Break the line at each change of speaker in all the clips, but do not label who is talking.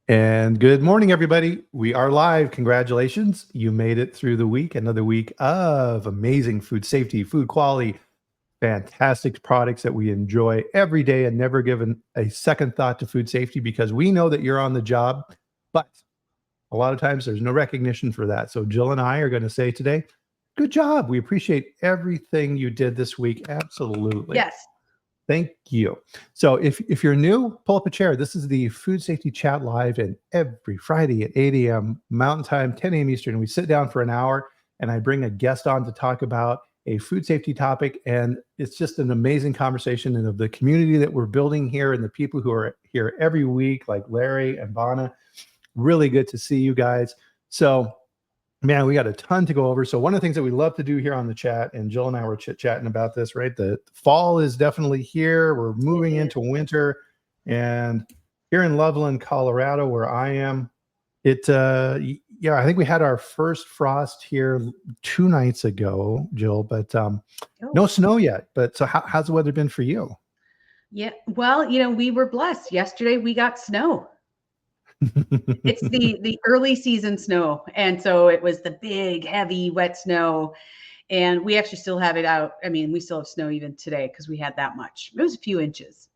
And good morning, everybody. We are live. Congratulations. You made it through the week. Another week of amazing food safety, food quality, fantastic products that we enjoy every day and never given a second thought to food safety because we know that you're on the job. But a lot of times there's no recognition for that. So Jill and I are going to say today, good job. We appreciate everything you did this week. Absolutely.
Yes.
Thank you. So if you're new, pull up a chair. This is the Food Safety Chat Live, and every Friday at 8 a.m. Mountain Time, 10 a.m. Eastern, we sit down for an hour, and I bring a guest on to talk about a food safety topic, and it's just an amazing conversation and of the community that we're building here and the people who are here every week, like Larry and Bonna. Really good to see you guys. So man, we got a ton to go over. So one of the things that we love to do here on the chat, and Jill and I were chit-chatting about this, right? The fall is definitely here. We're moving into winter. And here in Loveland, Colorado, where I am, I think we had our first frost here 2 nights ago, Jill, but no snow yet. But so how's the weather been for you?
Yeah, well, we were blessed. Yesterday we got snow. It's the early season snow. And so it was the big, heavy, wet snow. And we actually still have it out. I mean, we still have snow even today because we had that much. It was a few inches.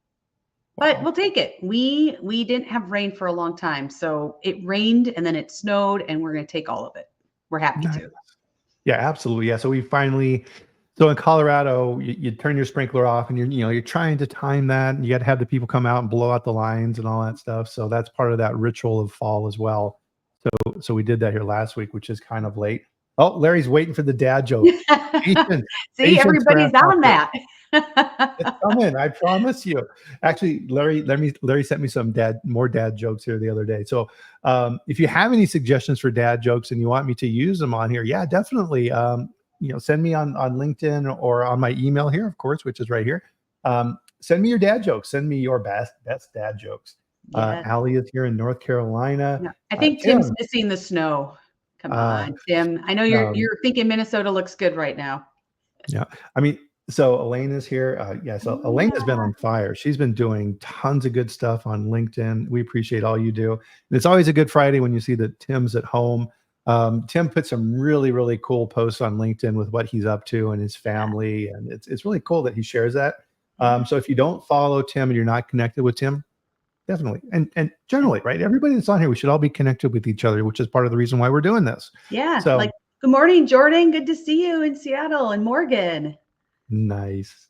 Wow. But we'll take it. We didn't have rain for a long time. So it rained and then it snowed, and we're going to take all of it. We're happy to.
Yeah, absolutely. Yeah. So we finally... So in Colorado, you turn your sprinkler off, and you're trying to time that, and you got to have the people come out and blow out the lines and all that stuff. So that's part of that ritual of fall as well. So we did that here last week, which is kind of late. Oh, Larry's waiting for the dad joke.
See, everybody's on that.
It's coming, I promise you. Actually, Larry sent me some more dad jokes here the other day. So if you have any suggestions for dad jokes and you want me to use them on here, yeah, definitely. Send me on LinkedIn or on my email here, of course, which is right here. Send me your dad jokes. Send me your best dad jokes. Yes. Allie is here in North Carolina.
No, I think Tim's missing the snow. Come on, Tim. I know you're thinking Minnesota looks good right now.
Yeah. I mean, so Elaine is here. So Elaine has been on fire. She's been doing tons of good stuff on LinkedIn. We appreciate all you do. And it's always a good Friday when you see that Tim's at home. Tim put some really, really cool posts on LinkedIn with what he's up to and his family. And it's really cool that he shares that. So if you don't follow Tim and you're not connected with Tim, definitely. And generally, right, everybody that's on here, we should all be connected with each other, which is part of the reason why we're doing this.
Yeah. So, good morning, Jordan. Good to see you in Seattle, and Morgan.
Nice.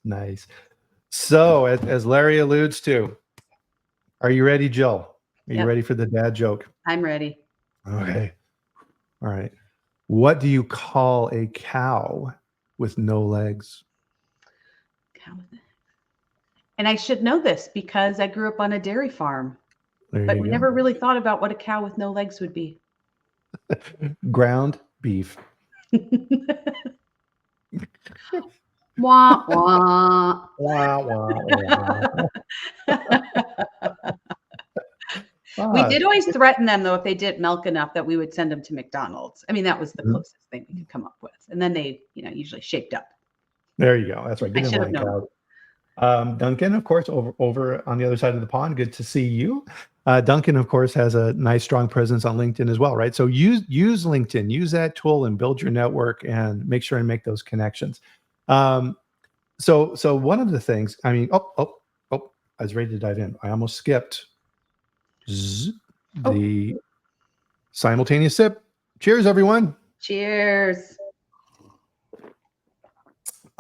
So as Larry alludes to, are you ready, Jill? Are you ready for the dad joke?
I'm ready.
Okay. All right. What do you call a cow with no legs?
And I should know this because I grew up on a dairy farm, but we never really thought about what a cow with no legs would be.
Ground beef.
Wah, wah.
Wah, wah, wah.
We did always threaten them, though, if they didn't milk enough, that we would send them to McDonald's. I mean, that was the closest thing we could come up with. And then they, usually shaped up.
There you go. That's right.
I should have known.
Duncan, of course, over on the other side of the pond. Good to see you. Duncan, of course, has a nice, strong presence on LinkedIn as well, right? So use LinkedIn, use that tool and build your network and make sure and make those connections. So one of the things, I mean, I was ready to dive in. I almost skipped the simultaneous sip. Cheers, everyone.
Cheers.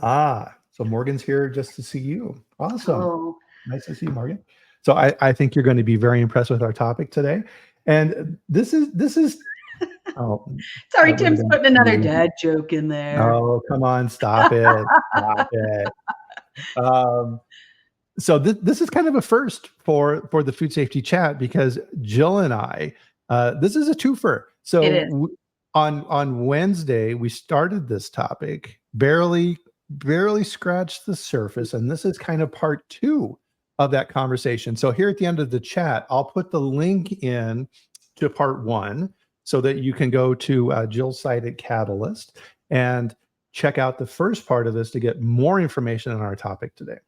So Morgan's here just to see you. Awesome. Oh. Nice to see you, Morgan. So I think you're going to be very impressed with our topic today. And this is
sorry, Tim's putting another dad joke in there.
Oh, come on, stop it. Stop it. So this is kind of a first for the food safety chat because Jill and I, this is a twofer. So on Wednesday, we started this topic, barely scratched the surface. And this is kind of part 2 of that conversation. So here at the end of the chat, I'll put the link in to part 1 so that you can go to Jill's site at Catalyst and check out the first part of this to get more information on our topic today.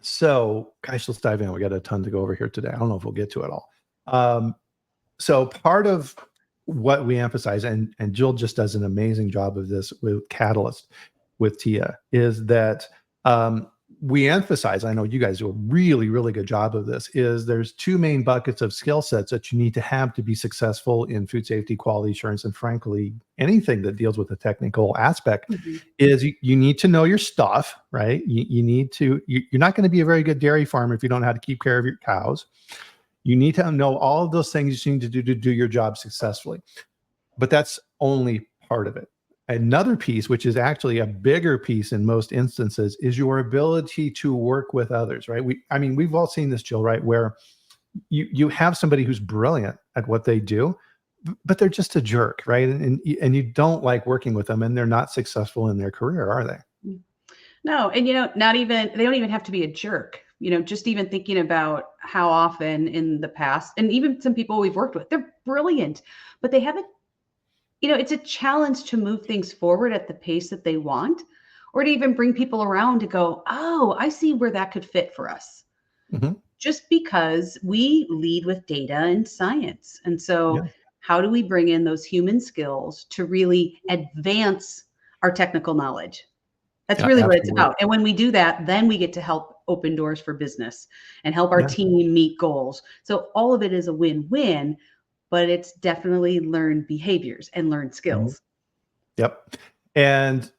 So guys, let's dive in. We got a ton to go over here today. I don't know if we'll get to it all. So part of what we emphasize, and Jill just does an amazing job of this with Catalyst, with Tia, is that we emphasize, I know you guys do a really, really good job of this, is there's two main buckets of skill sets that you need to have to be successful in food safety, quality assurance, and frankly, anything that deals with the technical aspect. Is you need to know your stuff, right? You need to, you're not going to be a very good dairy farmer if you don't know how to keep care of your cows. You need to know all of those things you need to do your job successfully. But that's only part of it. Another piece, which is actually a bigger piece in most instances, is your ability to work with others, right? We've all seen this, Jill, right? Where you have somebody who's brilliant at what they do, but they're just a jerk, right? And you don't like working with them, and they're not successful in their career, are they?
No, and they don't even have to be a jerk. Just even thinking about how often in the past, and even some people we've worked with, they're brilliant, but they haven't, it's a challenge to move things forward at the pace that they want, or to even bring people around to go, oh, I see where that could fit for us. Just because we lead with data and science. And so how do we bring in those human skills to really advance our technical knowledge? That's really what it's about. And when we do that, then we get to help open doors for business and help our team meet goals. So all of it is a win-win, but it's definitely learned behaviors and learned skills.
Yep. And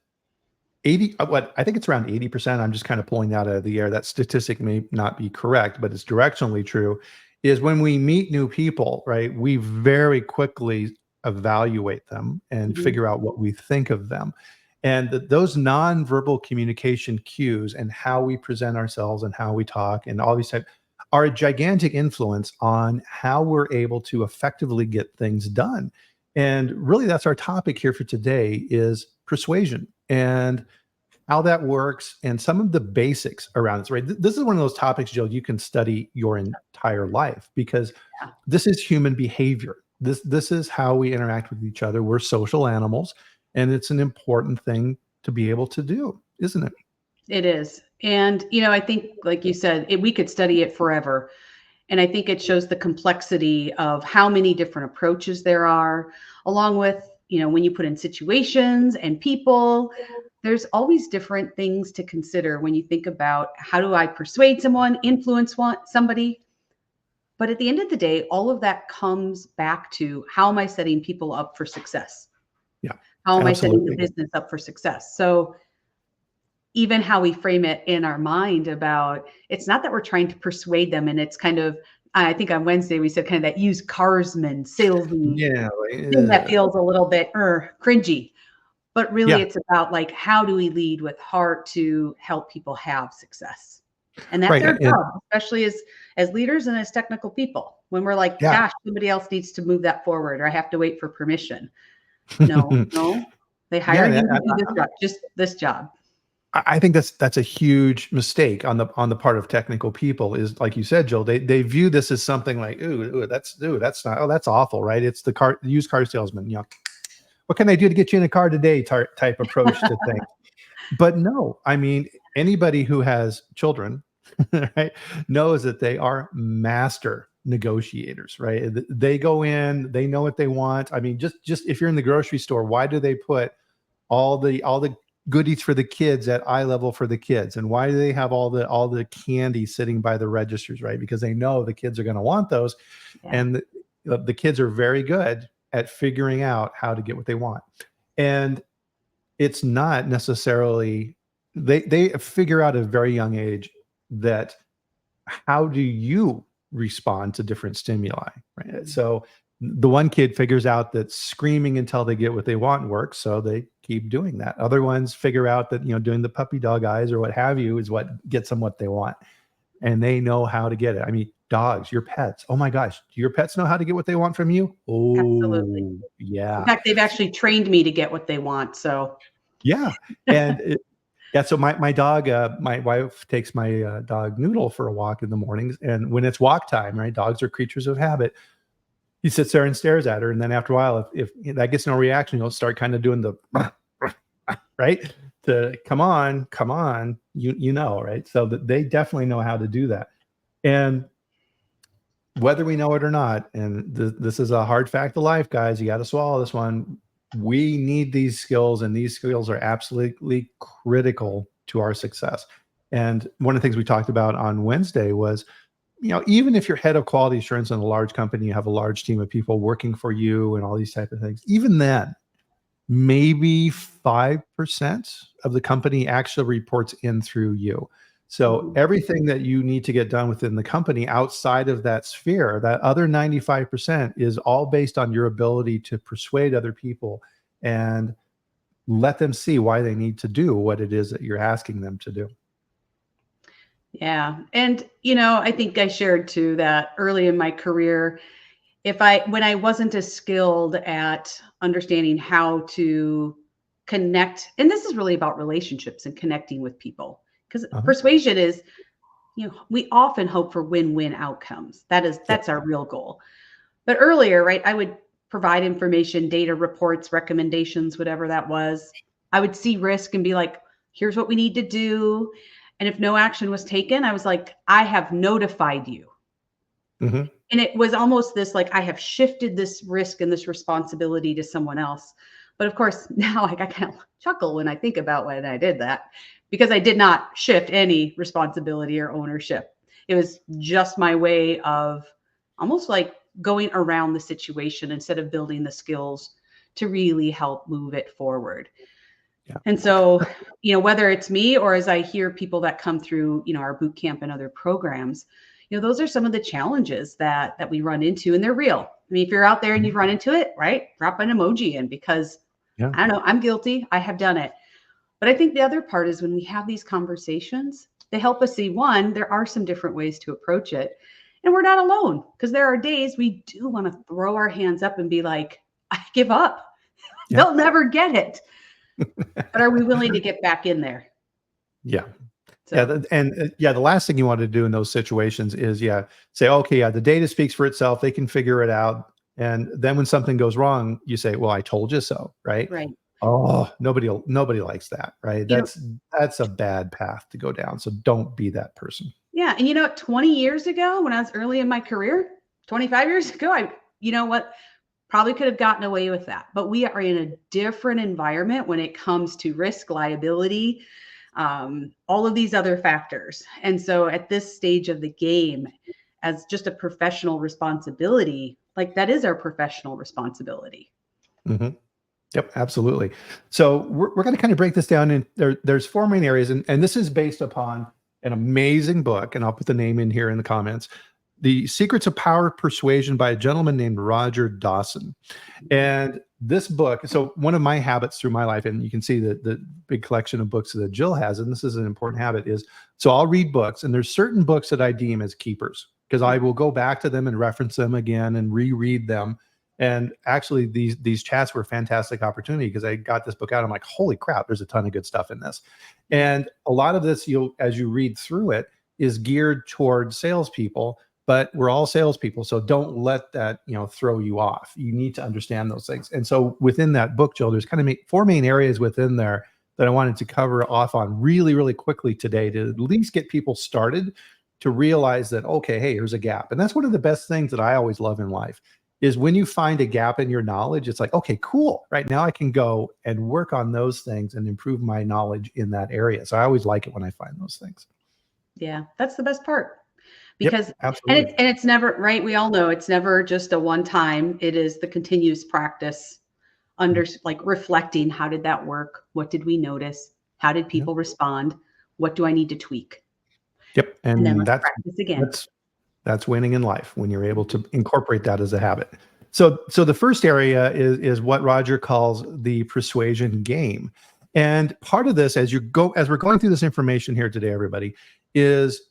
I think it's around 80%. I'm just kind of pulling that out of the air. That statistic may not be correct, but it's directionally true, is when we meet new people, right? We very quickly evaluate them and figure out what we think of them. And those nonverbal communication cues and how we present ourselves and how we talk and all these types are a gigantic influence on how we're able to effectively get things done. And really, that's our topic here for today, is persuasion and how that works and some of the basics around this, right? This is one of those topics, Jill, you can study your entire life, because this is human behavior. This is how we interact with each other. We're social animals. And it's an important thing to be able to do, isn't it?
It is. And, I think, like you said, we could study it forever. And I think it shows the complexity of how many different approaches there are, along with, when you put in situations and people, there's always different things to consider when you think about how do I persuade someone, influence somebody. But at the end of the day, all of that comes back to, how am I setting people up for success? How am I setting the business up for success? So even how we frame it in our mind about, it's not that we're trying to persuade them. And it's kind of, I think on Wednesday, we said kind of that used carsman, salesman thing that feels a little bit cringy. But really it's about like, how do we lead with heart to help people have success? And that's our job, especially as leaders and as technical people. When we're like, gosh, somebody else needs to move that forward, or I have to wait for permission. No, they hired you to do this job, just this job.
I think that's a huge mistake on the part of technical people, is like you said, Jill, they view this as something like, that's not, that's awful, right? It's the used car salesman, what can I do to get you in a car today type approach to things. But no, anybody who has children, right, knows that they are master negotiators, right? They go in, they know what they want. Just if you're in the grocery store, why do they put all the goodies for the kids at eye level for the kids? And why do they have all the candy sitting by the registers, right? Because they know the kids are going to want those. And the kids are very good at figuring out how to get what they want. And it's not necessarily, they figure out at a very young age that, how do you respond to different stimuli, right? So the one kid figures out that screaming until they get what they want works, so they keep doing that. Other ones figure out that, doing the puppy dog eyes or what have you is what gets them what they want, and they know how to get it. Dogs, your pets. Oh my gosh, do your pets know how to get what they want from you? Oh, absolutely. Yeah.
In fact, they've actually trained me to get what they want. So
yeah, and so my dog, my wife takes my dog Noodle for a walk in the mornings, and when it's walk time, right? Dogs are creatures of habit. He sits there and stares at her, and then after a while, if that gets no reaction, he'll start kind of doing the right to come on, right? So that they definitely know how to do that. And whether we know it or not, and this is a hard fact of life, guys, you got to swallow this one. We need these skills, and these skills are absolutely critical to our success. And one of the things we talked about on Wednesday was, even if you're head of quality assurance in a large company, you have a large team of people working for you and all these type of things, even then, maybe 5% of the company actually reports in through you. So everything that you need to get done within the company outside of that sphere, that other 95% is all based on your ability to persuade other people and let them see why they need to do what it is that you're asking them to do.
Yeah. And, I think I shared too that early in my career, when I wasn't as skilled at understanding how to connect, and this is really about relationships and connecting with people, because persuasion is, we often hope for win-win outcomes. That's our real goal. But earlier, right, I would provide information, data reports, recommendations, whatever that was. I would see risk and be like, here's what we need to do. And if no action was taken, I was like, I have notified you. And it was almost this, like, I have shifted this risk and this responsibility to someone else. But of course, now I kind of chuckle when I think about when I did that, because I did not shift any responsibility or ownership. It was just my way of almost like going around the situation instead of building the skills to really help move it forward. Yeah. And so, whether it's me or as I hear people that come through, our boot camp and other programs, those are some of the challenges that we run into, and they're real. I mean, if you're out there and you've run into it, right, drop an emoji in, because I don't know, I'm guilty. I have done it. But I think the other part is when we have these conversations, they help us see, one, there are some different ways to approach it. And we're not alone, because there are days we do want to throw our hands up and be like, I give up. Yeah. They'll never get it. But are we willing to get back in there?
Yeah. So. Yeah. The last thing you want to do in those situations is, say, okay, the data speaks for itself. They can figure it out. And then when something goes wrong, you say, well, I told you so. Right.
Right.
Oh, nobody likes that. Right. That's a bad path to go down. So don't be that person.
Yeah. And 20 years ago, when I was early in my career, 25 years ago, probably could have gotten away with that. But we are in a different environment when it comes to risk, liability, all of these other factors. And so at this stage of the game, as just a professional responsibility, like, that is our professional responsibility.
Yep, absolutely. So we're going to kind of break this down in there's 4 main areas, and this is based upon an amazing book, and I'll put the name in here in the comments. The Secrets of Power Persuasion by a gentleman named Roger Dawson. And this book, so one of my habits through my life, and you can see the big collection of books that Jill has, and this is an important habit, is, so I'll read books, and there's certain books that I deem as keepers, because I will go back to them and reference them again and reread them. And actually, these chats were a fantastic opportunity, because I got this book out. I'm like, holy crap, there's a ton of good stuff in this. And a lot of this, as you read through it, is geared toward salespeople, but we're all salespeople. So don't let that, throw you off. You need to understand those things. And so within that book, Jill, there's kind of 4 main areas within there that I wanted to cover off on really, really quickly today, to at least get people started to realize that, okay, hey, here's a gap. And that's one of the best things that I always love in life, is when you find a gap in your knowledge, it's like, okay, cool. Right now I can go and work on those things and improve my knowledge in that area. So I always like it when I find those things.
Yeah, that's the best part. Because,
yep, absolutely.
And it's never, right, we all know it's never just a one time. It is the continuous practice, like reflecting, how did that work? What did we notice? How did people respond? What do I need to tweak?
Yep. And
then let's practice again.
That's winning in life, when you're able to incorporate that as a habit. So the first area is what Roger calls the persuasion game. And part of this, as we're going through this information here today, everybody, is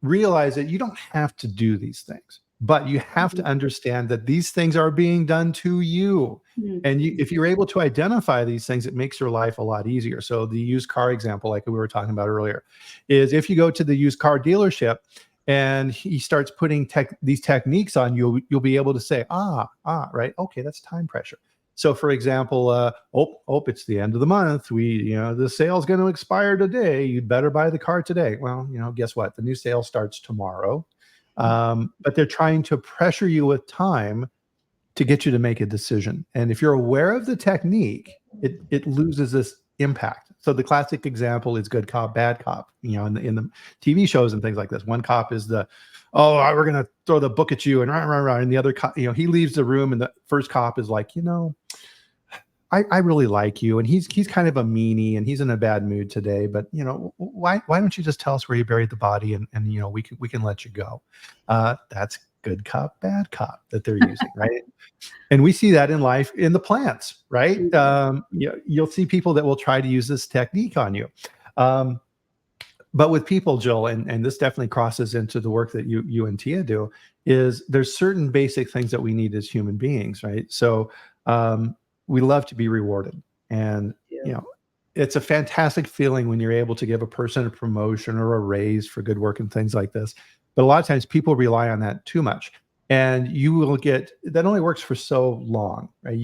realize that you don't have to do these things, but you have to understand that these things are being done to you. And if you're able to identify these things, it makes your life a lot easier. So the used car example, like we were talking about earlier, is if you go to the used car dealership and he starts putting these techniques on you, you'll be able to say, right, okay, that's time pressure. So for example, it's the end of the month. The sale's going to expire today. You'd better buy the car today. Well, guess what? The new sale starts tomorrow. But they're trying to pressure you with time to get you to make a decision. And if you're aware of the technique, it loses this impact. So the classic example is good cop, bad cop. In the TV shows and things like this, one cop is we're gonna throw the book at you, and rah, and the other cop, he leaves the room, and the first cop is like, I really like you, and he's kind of a meanie, and he's in a bad mood today, but why don't you just tell us where you buried the body, and we can let you go. That's good cop, bad cop that they're using, right? And we see that in life in the plants, right? You'll see people that will try to use this technique on you. But with people, Jill, and this definitely crosses into the work that you and Tia do, is there's certain basic things that we need as human beings, right? So we love to be rewarded. And, it's a fantastic feeling when you're able to give a person a promotion or a raise for good work and things like this. But a lot of times people rely on that too much. And you will that only works for so long, right?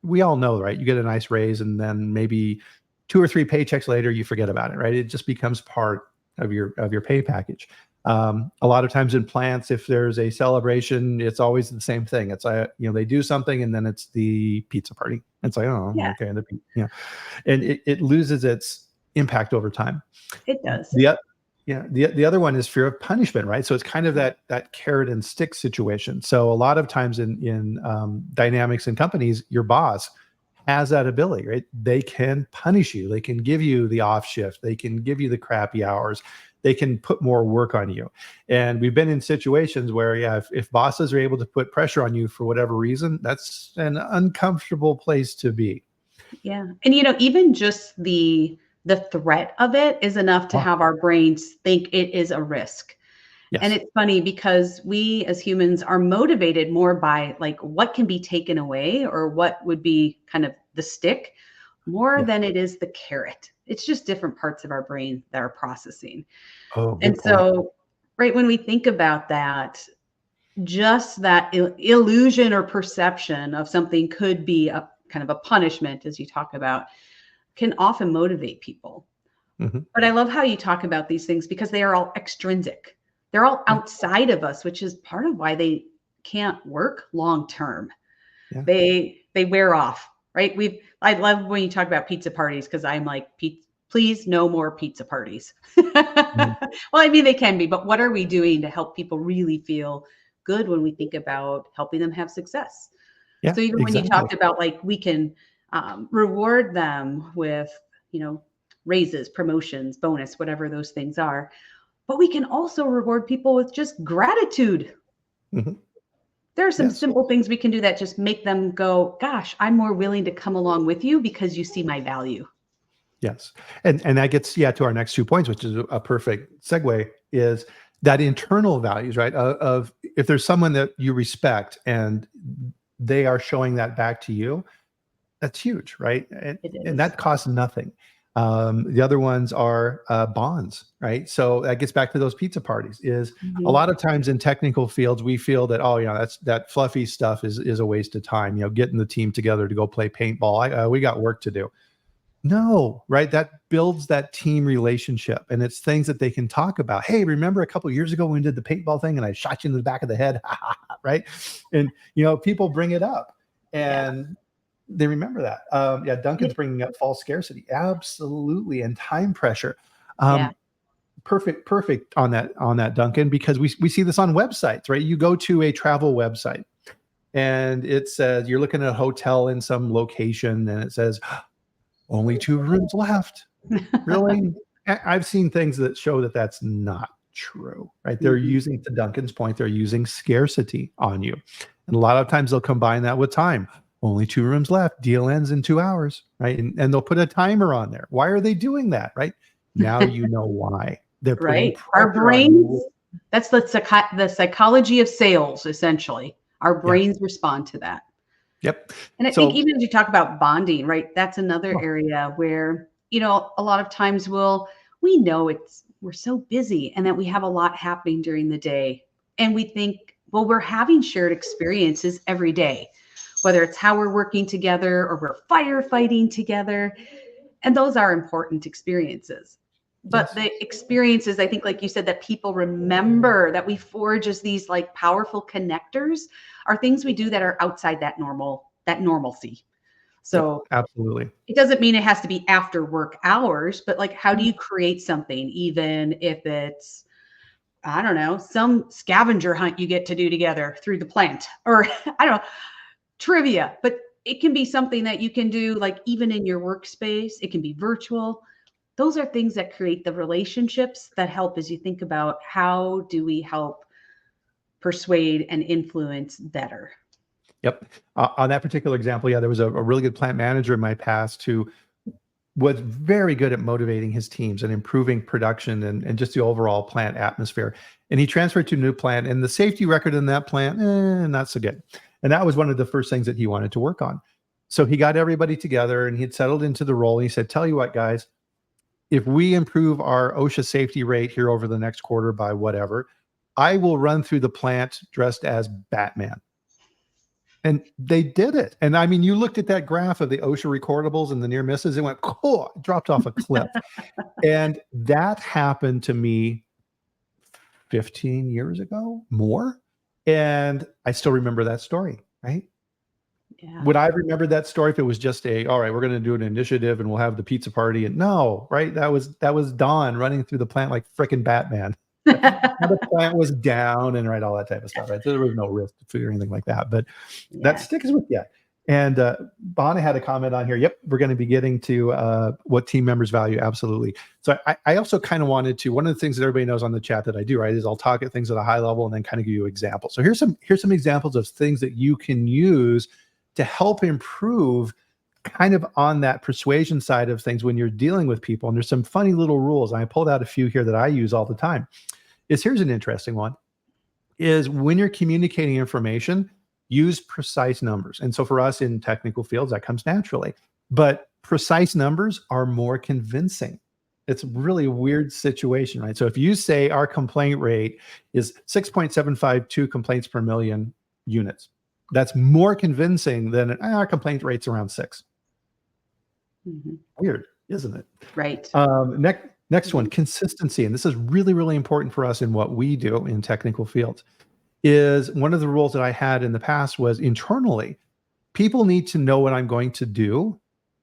We all know, right? You get a nice raise, and then maybe 2 or 3 paychecks later, you forget about it, right? It just becomes part of your pay package. A lot of times in plants, if there's a celebration, it's always the same thing. It's they do something, and then it's the pizza party. It's like, oh,
Yeah.
okay, and it loses its impact over time.
It does.
The other one is fear of punishment, right? So it's kind of that carrot and stick situation. So a lot of times in dynamics in companies, your boss has that ability, right? They can punish you. They can give you the off shift. They can give you the crappy hours. They can put more work on you. And we've been in situations where, if bosses are able to put pressure on you for whatever reason, that's an uncomfortable place to be.
Yeah. And, even just the threat of it is enough to have our brains think it is a risk.
Yes.
And it's funny because we as humans are motivated more by like what can be taken away or what would be kind of the stick more than it is the carrot. It's just different parts of our brain that are processing. And so, right, when we think about that, just that illusion or perception of something could be a kind of a punishment, as you talk about, can often motivate people.
Mm-hmm.
But I love how you talk about these things because they are all extrinsic. They're all outside of us, which is part of why they can't work long term. Yeah. They wear off, right? I love when you talk about pizza parties because I'm like, please no more pizza parties. Mm-hmm. Well, I mean, they can be, but what are we doing to help people really feel good when we think about helping them have success? Yeah, so even when you talked about like we can reward them with, raises, promotions, bonus, whatever those things are. But we can also reward people with just gratitude. Mm-hmm. There are some simple things we can do that just make them go, gosh, I'm more willing to come along with you because you see my value.
Yes. And that gets, to our next 2 points, which is a perfect segue, is that internal values, right? Of if there's someone that you respect and they are showing that back to you, that's huge, right? And that costs nothing. The other ones are bonds, right? So that gets back to those pizza parties. Is a lot of times in technical fields, we feel that that fluffy stuff is a waste of time. Getting the team together to go play paintball. We got work to do. No, right? That builds that team relationship, and it's things that they can talk about. Hey, remember a couple of years ago when we did the paintball thing, and I shot you in the back of the head, right? And people bring it up, and they remember that. Duncan's bringing up false scarcity, absolutely, and time pressure. Perfect on that, Duncan, because we see this on websites, right? You go to a travel website, and it says you're looking at a hotel in some location, and it says only 2 rooms left. Really? I've seen things that show that that's not true, right? They're using, to Duncan's point, they're using scarcity on you. And a lot of times they'll combine that with time. Only 2 rooms left. Deal ends in 2 hours, right? And they'll put a timer on there. Why are they doing that, right? Now you know why. They're putting
our brains. That's the psychology of sales, essentially. Our brains respond to that.
Yep.
And I think even as you talk about bonding, right? That's another area where, a lot of times we know we're so busy and that we have a lot happening during the day. And we think, well, we're having shared experiences every day, whether it's how we're working together or we're firefighting together. And those are important experiences. But the experiences, I think, like you said, that people remember, that we forge as these like powerful connectors, are things we do that are outside that normalcy. So
absolutely.
it doesn't mean it has to be after work hours, but like, how do you create something, even if it's, I don't know, some scavenger hunt you get to do together through the plant, or I don't know, trivia, but it can be something that you can do like even in your workspace. It can be virtual. Those are things that create the relationships that help as you think about how do we help persuade and influence better.
Yep. On that particular example, there was a really good plant manager in my past who was very good at motivating his teams and improving production and just the overall plant atmosphere. And he transferred to a new plant, and the safety record in that plant, not so good. And that was one of the first things that he wanted to work on. So he got everybody together and he had settled into the role. And he said, tell you what, guys, if we improve our OSHA safety rate here over the next quarter by whatever, I will run through the plant dressed as Batman. And they did it. And I mean, you looked at that graph of the OSHA recordables and the near misses, it went, cool, it dropped off a cliff. And that happened to me 15 years ago, more. And I still remember that story, right?
Yeah.
Would I have remembered that story if it was just all right, we're going to do an initiative and we'll have the pizza party? And no, right? That was Don running through the plant like frickin' Batman. The plant was down and all that type of stuff, right? There was no risk to food or anything like that, but that sticks with you. And Bonnie had a comment on here. Yep, we're going to be getting to what team members value. Absolutely. So I also kind of wanted to, one of the things that everybody knows on the chat that I do, right, is I'll talk at things at a high level and then kind of give you examples. So here's some examples of things that you can use to help improve kind of on that persuasion side of things when you're dealing with people. And there's some funny little rules. I pulled out a few here that I use all the time. Here's an interesting one, is when you're communicating information, use precise numbers. And so for us in technical fields, that comes naturally. But precise numbers are more convincing. It's really a weird situation, right? So if you say our complaint rate is 6.752 complaints per million units, that's more convincing than our complaint rate's around 6. Mm-hmm. Weird, isn't it?
Right.
Next one, consistency. And this is really, really important for us in what we do in technical fields. Is one of the rules that I had in the past was internally, people need to know what I'm going to do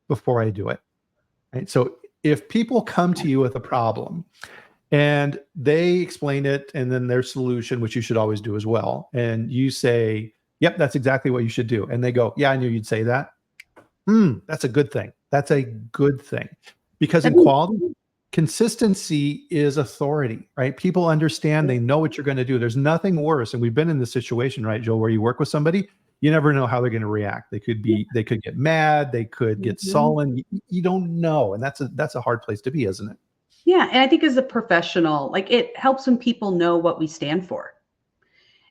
before I do it. Right? So if people come to you with a problem and they explain it and then their solution, which you should always do as well, and you say, yep, that's exactly what you should do. And they go, yeah, I knew you'd say that. That's a good thing. That's a good thing. Because in quality, consistency is authority, right? People understand, they know what you're going to do. There's nothing worse. And we've been in this situation, right, Jill, where you work with somebody, you never know how they're going to react. They could get mad. They could get sullen. You don't know. And that's a hard place to be, isn't it?
Yeah. And I think as a professional, like, it helps when people know what we stand for.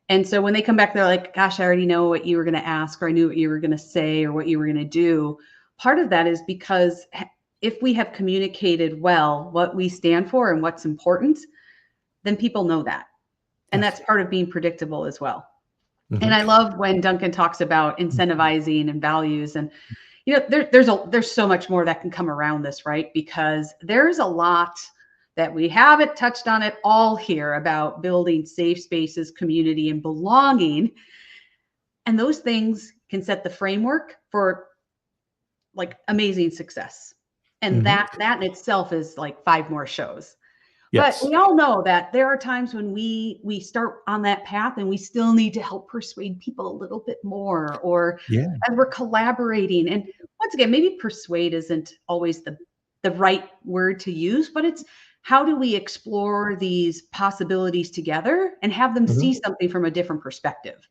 And so when they come back, they're like, gosh, I already know what you were going to ask, or I knew what you were going to say, or what you were going to do. Part of that is because if we have communicated well what we stand for and what's important, then people know that. And that's part of being predictable as well. Mm-hmm. And I love when Duncan talks about incentivizing and values. And, there's so much more that can come around this, right? Because there's a lot that we haven't touched on at all here about building safe spaces, community, and belonging. And those things can set the framework for like amazing success. And that in itself is like 5 more shows. Yes. But we all know that there are times when we start on that path and we still need to help persuade people a little bit more, or as we're collaborating. And once again, maybe persuade isn't always the right word to use, but it's how do we explore these possibilities together and have them see something from a different perspective?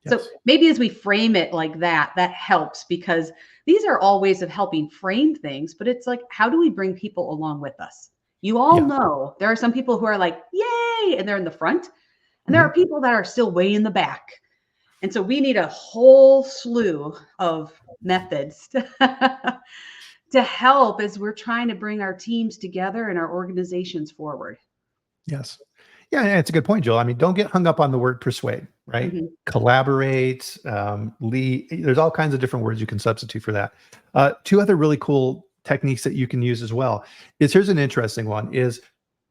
Yes. So maybe as we frame it like that helps, because these are all ways of helping frame things, but it's like, how do we bring people along with us? You all know there are some people who are like, yay, and they're in the front, and there are people that are still way in the back. And so we need a whole slew of methods to help as we're trying to bring our teams together and our organizations forward.
Yes. Yeah, it's a good point, Jill. I mean, don't get hung up on the word persuade, right? Collaborate, lead. There's all kinds of different words you can substitute for that. 2 other really cool techniques that you can use as well is, here's an interesting one, is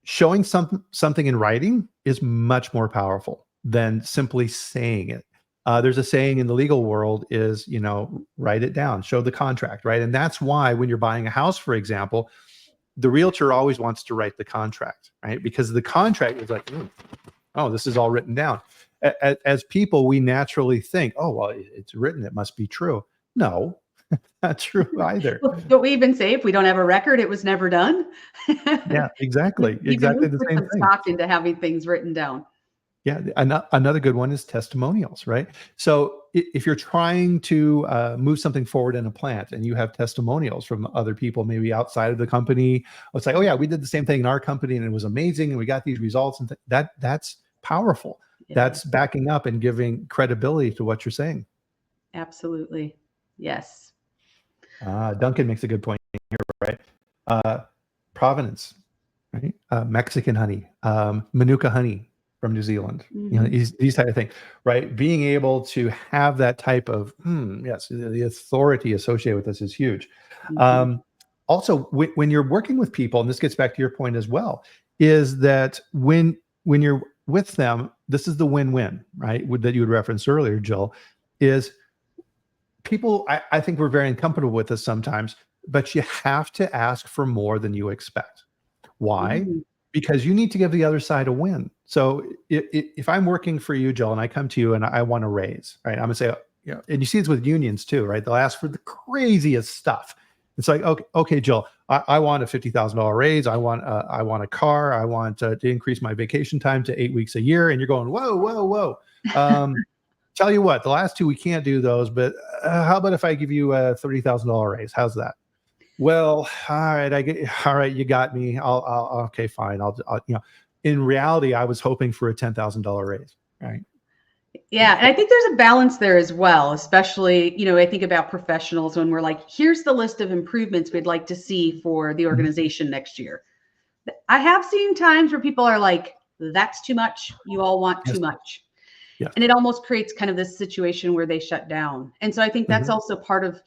showing something in writing is much more powerful than simply saying it. There's a saying in the legal world is, write it down, show the contract, right? And that's why when you're buying a house, for example, the realtor always wants to write the contract, right? Because the contract is like, oh, this is all written down. As people, we naturally think, oh, well, it's written, it must be true. No, not true either.
Well, don't we even say if we don't have a record, it was never done?
Yeah, exactly.
We
Exactly the
put
same
some
thing.
stock into having things written down.
Yeah, another good one is testimonials, right? So if you're trying to move something forward in a plant and you have testimonials from other people, maybe outside of the company, it's like, oh yeah, we did the same thing in our company and it was amazing and we got these results, and that's powerful.
Yeah.
That's backing up and giving credibility to what you're saying.
Absolutely. Yes.
Duncan makes a good point here, right? Provenance, right? Mexican honey, Manuka honey from New Zealand, these type of things, right? Being able to have that type of, yes, the authority associated with this is huge. Also, when you're working with people, and this gets back to your point as well, is that when you're with them, this is the win-win, right? That you had referenced earlier, Jill, is people, I think we're very uncomfortable with this sometimes, but you have to ask for more than you expect. Why? Because you need to give the other side a win. So if I'm working for you, Jill, and I come to you and I want to raise, right? I'm gonna say, and you see this with unions too, right? They'll ask for the craziest stuff. It's like, okay, Jill, I want a $50,000 raise. I want a car. I want to increase my vacation time to 8 weeks a year. And you're going, whoa. Tell you what, the last two we can't do those, but how about if I give you a $30,000 raise? How's that? Well, all right, you got me. I'll okay, fine. I'll in reality, I was hoping for a $10,000 raise, right?
Yeah, and I think there's a balance there as well, especially, I think about professionals when we're like, here's the list of improvements we'd like to see for the organization next year. I have seen times where people are like, that's too much. You all want too much. Yes. And it almost creates kind of this situation where they shut down. And so I think that's also part of,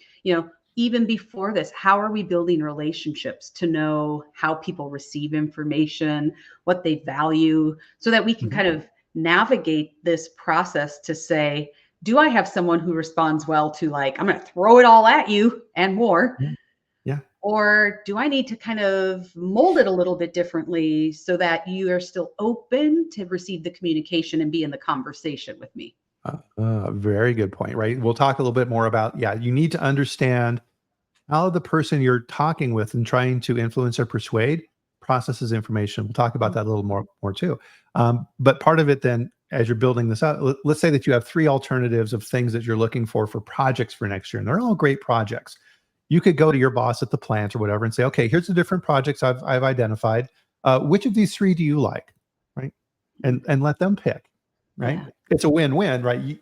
even before this, how are we building relationships to know how people receive information, what they value, so that we can kind of navigate this process to say, do I have someone who responds well to like, I'm going to throw it all at you and more?
Yeah.
Or do I need to kind of mold it a little bit differently so that you are still open to receive the communication and be in the conversation with me?
Very good point, right? We'll talk a little bit more about, you need to understand how the person you're talking with and trying to influence or persuade processes information. We'll talk about that a little more too. But part of it then, as you're building this out, let's say that you have 3 alternatives of things that you're looking for projects for next year, and they're all great projects. You could go to your boss at the plant or whatever and say, okay, here's the different projects I've identified. Which of these 3 do you like, right? And let them pick, right? Yeah. It's a win-win, right?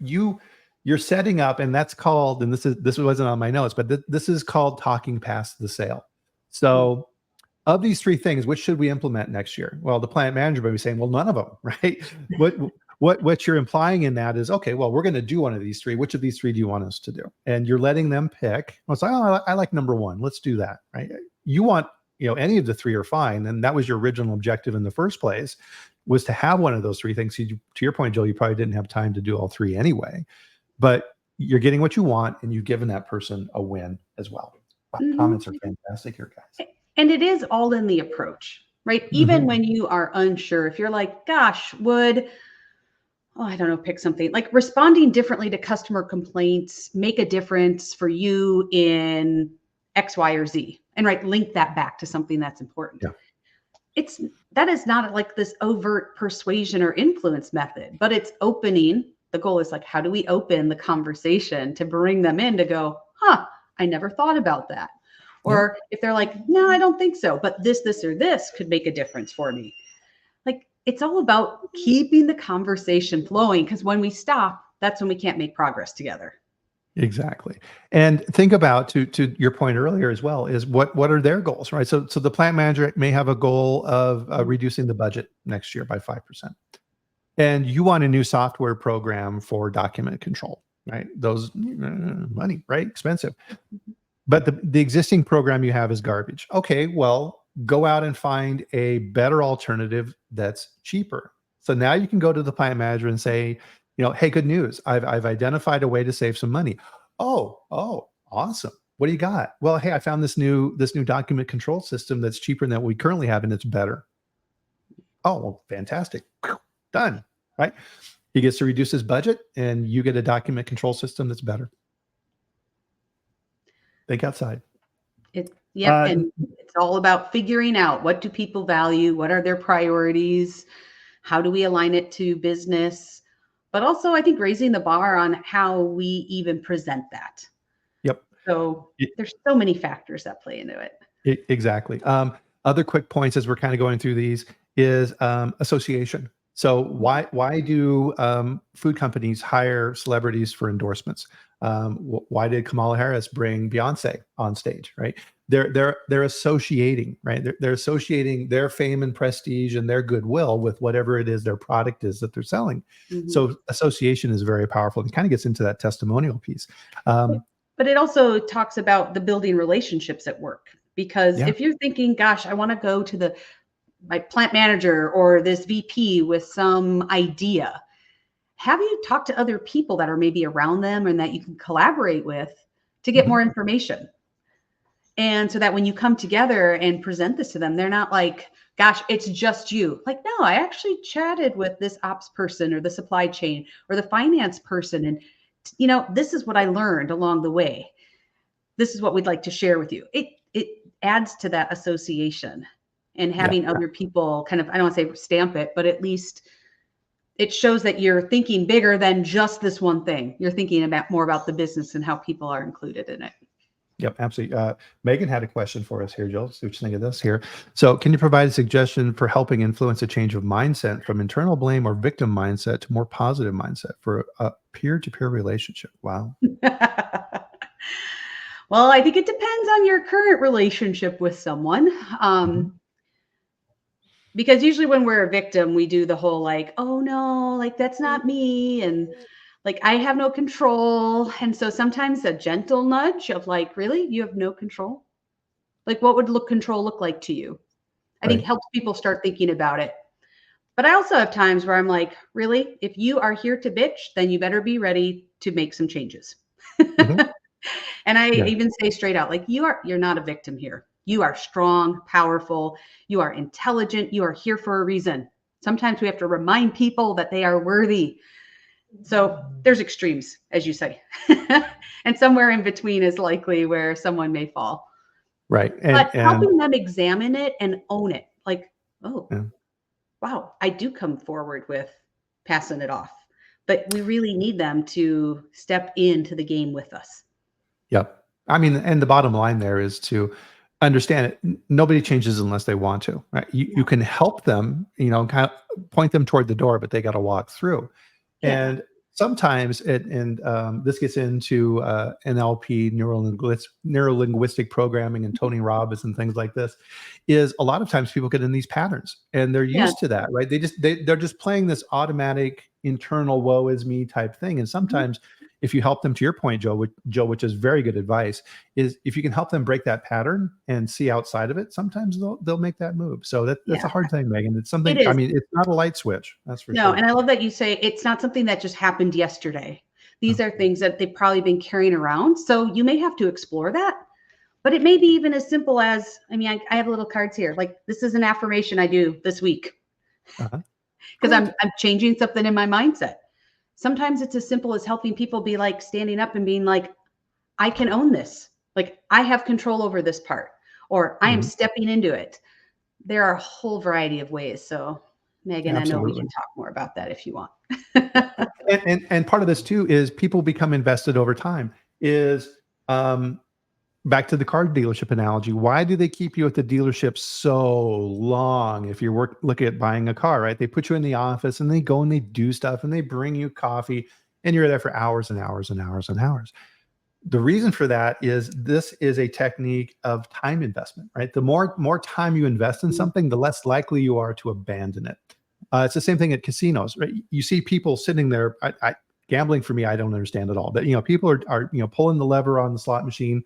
You're setting up, and that's called, and this wasn't on my notes, but this is called talking past the sale. So of these 3 things, which should we implement next year? Well, the plant manager may be saying, well, none of them, right? What you're implying in that is, okay, well, we're going to do one of these 3. Which of these 3 do you want us to do? And you're letting them pick. Well, it's like, oh, I like number 1. Let's do that, right? You want, any of the 3 are fine. And that was your original objective in the first place, was to have one of those 3 things. To your point, Jill, you probably didn't have time to do all 3 anyway. But you're getting what you want, and you've given that person a win as well. Comments are fantastic here, guys.
And it is all in the approach, right? Even when you are unsure, if you're like, gosh, I don't know, pick something like responding differently to customer complaints, make a difference for you in X, Y, or Z, and link that back to something that's important. Yeah. That is not like this overt persuasion or influence method, but it's opening. The goal is like, how do we open the conversation to bring them in to go, I never thought about that. Or if they're like, no, I don't think so, but this, or this could make a difference for me. Like, it's all about keeping the conversation flowing, because when we stop, that's when we can't make progress together.
Exactly. And think about, to your point earlier as well, is what are their goals, right? So the plant manager may have a goal of reducing the budget next year by 5%. And you want a new software program for document control, right? Those money, right? Expensive. But the existing program you have is garbage. Okay, well, go out and find a better alternative that's cheaper. So now you can go to the plant manager and say, hey, good news. I've identified a way to save some money. Oh, awesome. What do you got? Well, hey, I found this new document control system that's cheaper than what we currently have, and it's better. Oh, well, fantastic. Done. Right? He gets to reduce his budget, and you get a document control system that's better. Think outside.
And it's all about figuring out, what do people value? What are their priorities? How do we align it to business? But also, I think raising the bar on how we even present that.
Yep.
So there's so many factors that play into it.
Exactly. Other quick points as we're kind of going through these is association. So why do food companies hire celebrities for endorsements? Why did Kamala Harris bring Beyonce on stage? Right? They're associating, right? They're associating their fame and prestige and their goodwill with whatever it is their product is that they're selling.
Mm-hmm.
So association is very powerful. It kind of gets into that testimonial piece.
But it also talks about the building relationships at work, because if you're thinking, gosh, I want to go to my plant manager or this VP with some idea, have you talked to other people that are maybe around them and that you can collaborate with to get more information? And so that when you come together and present this to them, they're not like, gosh, it's just you. Like, no, I actually chatted with this ops person or the supply chain or the finance person. And, this is what I learned along the way. This is what we'd like to share with you. It adds to that association, and having other people kind of, I don't want to say stamp it, but at least it shows that you're thinking bigger than just this one thing. You're thinking more about the business and how people are included in it.
Yep, absolutely. Megan had a question for us here, Jill. See what you think of this here. So can you provide a suggestion for helping influence a change of mindset from internal blame or victim mindset to more positive mindset for a peer-to-peer relationship? Wow.
Well, I think it depends on your current relationship with someone. Because usually when we're a victim, we do the whole like, oh no, like that's not me. And like, I have no control. And so sometimes a gentle nudge of like, really, you have no control? Like, what would control look like to you? I think helps people start thinking about it. But I also have times where I'm like, really, if you are here to bitch, then you better be ready to make some changes. And I even say straight out, like, you're not a victim here. You are strong, powerful. You are intelligent. You are here for a reason. Sometimes we have to remind people that they are worthy. So there's extremes, as you say. And somewhere in between is likely where someone may fall.
Right.
But helping them examine it and own it. Like, wow, I do come forward with passing it off. But we really need them to step into the game with us.
Yep. I mean, and the bottom line there is to understand it. Nobody changes unless they want to, right? You can help them, kind of point them toward the door, but they got to walk through. And sometimes this gets into NLP, neuro-linguistic programming, and Tony Robbins and things like this, is a lot of times people get in these patterns and they're used to that, right? They're just playing this automatic internal woe is me type thing. And sometimes if you help them, to your point, Joe, which is very good advice, is if you can help them break that pattern and see outside of it, sometimes they'll make that move. So that's a hard thing, Megan. It's something, I mean, it's not a light switch. That's for sure.
No, and I love that you say it's not something that just happened yesterday. These are things that they've probably been carrying around. So you may have to explore that, but it may be even as simple as, I have little cards here. Like, this is an affirmation I do this week because I'm changing something in my mindset. Sometimes it's as simple as helping people be like standing up and being like, I can own this. Like, I have control over this part, or I am stepping into it. There are a whole variety of ways. So Megan, I know we can talk more about that if you want.
and part of this too is people become invested over time. Is back to the car dealership analogy. Why do they keep you at the dealership so long? If you're looking at buying a car, right? They put you in the office and they go and they do stuff and they bring you coffee and you're there for hours and hours and hours and hours. The reason for that is this is a technique of time investment, right? The more time you invest in something, the less likely you are to abandon it. It's the same thing at casinos, right? You see people sitting there. Gambling for me, I don't understand at all. But people are pulling the lever on the slot machine,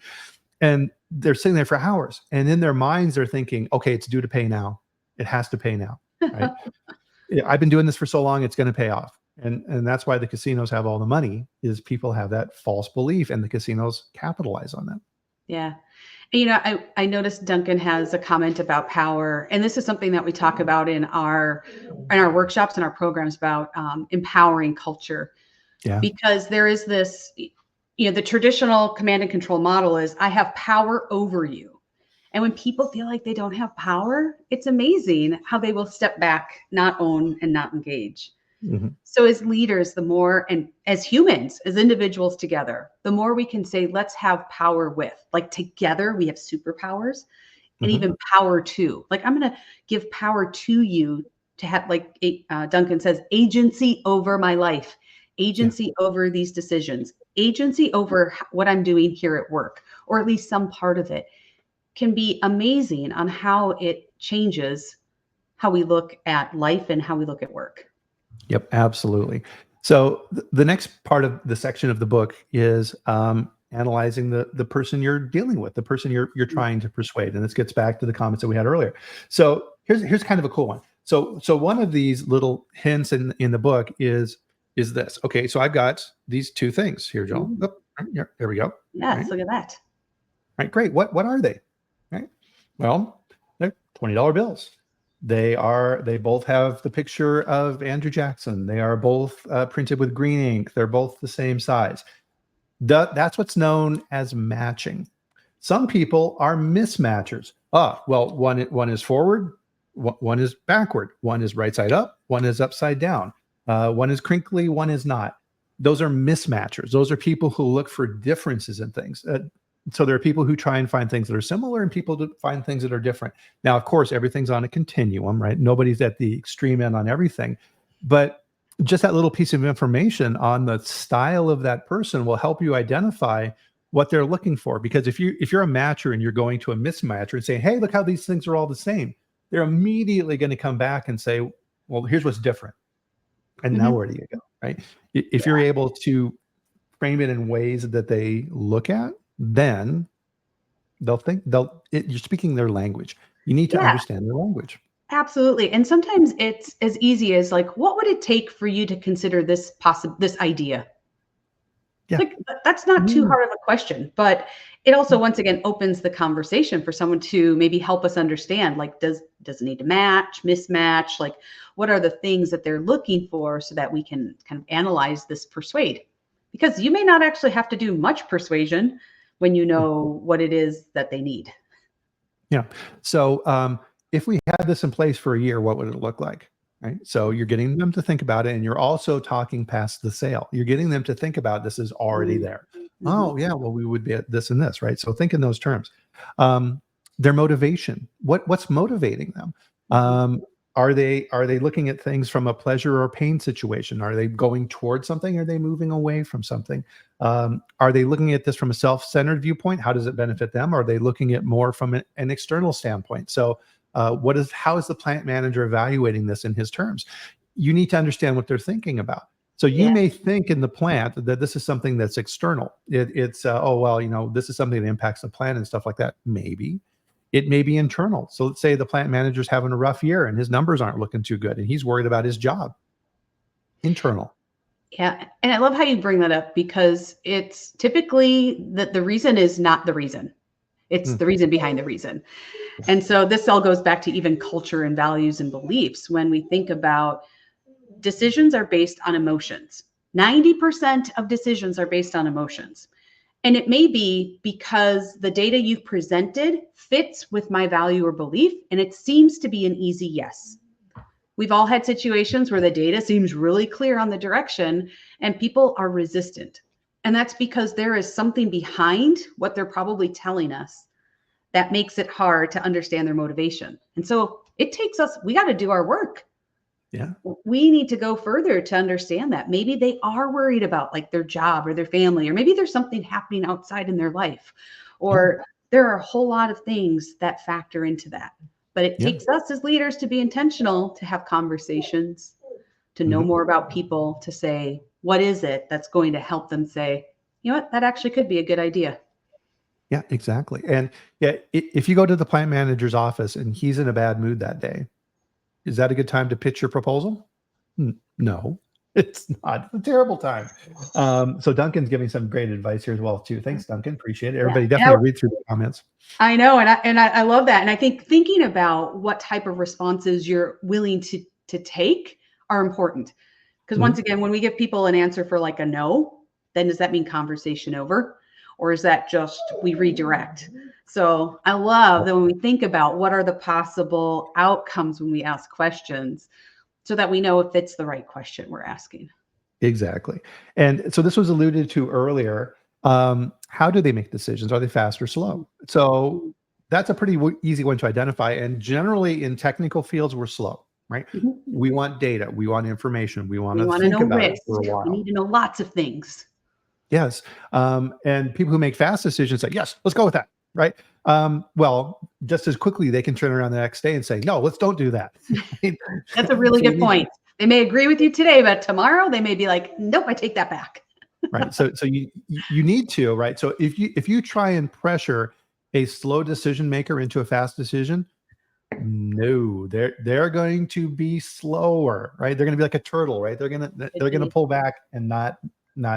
And they're sitting there for hours. And in their minds, they're thinking, okay, it's due to pay now. It has to pay now, right? I've been doing this for so long, it's going to pay off. And that's why the casinos have all the money, is people have that false belief, and the casinos capitalize on that.
Yeah. I noticed Duncan has a comment about power, and this is something that we talk about in our workshops and our programs about empowering culture.
Yeah.
Because there is this, the traditional command and control model is I have power over you. And when people feel like they don't have power, it's amazing how they will step back, not own, and not engage.
Mm-hmm.
So as leaders, the more, and as humans, as individuals together, the more we can say, let's have power with, like together we have superpowers and even power to, like, I'm going to give power to you to have, like Duncan says, agency over my life, agency over these decisions, agency over what I'm doing here at work, or at least some part of it, can be amazing on how it changes how we look at life and how we look at work.
Yep, absolutely. So the next part of the section of the book is analyzing the person you're dealing with, the person you're trying to persuade. And this gets back to the comments that we had earlier. So here's kind of a cool one. So one of these little hints in the book is this. Okay, so I've got these two things here, Jill. Oh, there we go.
Yes,
right.
Look at that.
Right, great. What are they? Right. Well, they're $20 bills. They both have the picture of Andrew Jackson. They are both printed with green ink. They're both the same size. That's what's known as matching. Some people are mismatchers. Well, one is forward, one is backward, one is right side up, one is upside down, one is crinkly, one is not. Those are mismatchers. Those are people who look for differences in things. So there are people who try and find things that are similar, and people that find things that are different. Now, of course, everything's on a continuum, right? Nobody's at the extreme end on everything, but just that little piece of information on the style of that person will help you identify what they're looking for. Because if you're a matcher and you're going to a mismatcher and saying, hey, look how these things are all the same, they're immediately going to come back and say, well, here's what's different. And now where do you go, right? If you're able to frame it in ways that they look at, then you're speaking their language. You need to understand their language.
Absolutely. And sometimes it's as easy as like, what would it take for you to consider this idea? Yeah. Like, that's not too hard of a question, but it also, once again, opens the conversation for someone to maybe help us understand, like, does it need to match, mismatch? Like, what are the things that they're looking for so that we can kind of analyze this persuade? Because you may not actually have to do much persuasion when you know what it is that they need.
Yeah. So if we had this in place for a year, what would it look like? Right. So you're getting them to think about it, and you're also talking past the sale. You're getting them to think about this is already there. Oh, yeah. Well, we would be at this and this, right? So think in those terms. Their motivation. What's motivating them? Are they looking at things from a pleasure or pain situation? Are they going towards something? Are they moving away from something? Are they looking at this from a self-centered viewpoint? How does it benefit them? Are they looking at more from an external standpoint? So how is the plant manager evaluating this in his terms? You need to understand what they're thinking about. So you may think in the plant that this is something that's external. It's this is something that impacts the plant and stuff like that. Maybe. It may be internal. So let's say the plant manager's having a rough year and his numbers aren't looking too good and he's worried about his job. Internal.
Yeah. And I love how you bring that up, because it's typically that the reason is not the reason. It's the reason behind the reason. And so this all goes back to even culture and values and beliefs. When we think about decisions are based on emotions, 90% of decisions are based on emotions. And it may be because the data you've presented fits with my value or belief, and it seems to be an easy yes. We've all had situations where the data seems really clear on the direction and people are resistant. And that's because there is something behind what they're probably telling us that makes it hard to understand their motivation. And so it takes us, we got to do our work.
Yeah.
We need to go further to understand that maybe they are worried about like their job or their family, or maybe there's something happening outside in their life, or there are a whole lot of things that factor into that. But it takes us as leaders to be intentional, to have conversations, to know more about people, to say, what is it that's going to help them say, you know what, that actually could be a good idea.
Yeah, exactly. And yeah, if you go to the plant manager's office and he's in a bad mood that day, is that a good time to pitch your proposal? No, it's not. It's a terrible time. So Duncan's giving some great advice here as well too. Thanks, Duncan. Appreciate it.
Yeah.
Everybody definitely read through the comments.
I know, and I love that. And I think thinking about what type of responses you're willing to take are important. Because once again, when we give people an answer for like a no, then does that mean conversation over? Or is that just we redirect? So I love that when we think about what are the possible outcomes when we ask questions, so that we know if it's the right question we're asking.
Exactly. And so this was alluded to earlier. How do they make decisions? Are they fast or slow? So that's a pretty easy one to identify. And generally in technical fields, we're slow, right? We want data. We want information. We want to think about it for a while.
We need to know lots of things.
Yes. And people who make fast decisions say, yes, let's go with that. Right. Well, just as quickly, they can turn around the next day and say, no, let's don't do that.
That's a really good point. They may agree with you today, but tomorrow they may be like, nope, I take that back.
Right. So you need to, right. So if you try and pressure a slow decision maker into a fast decision, no, they're going to be slower, right? They're going to be like a turtle, right? They're going to pull back and not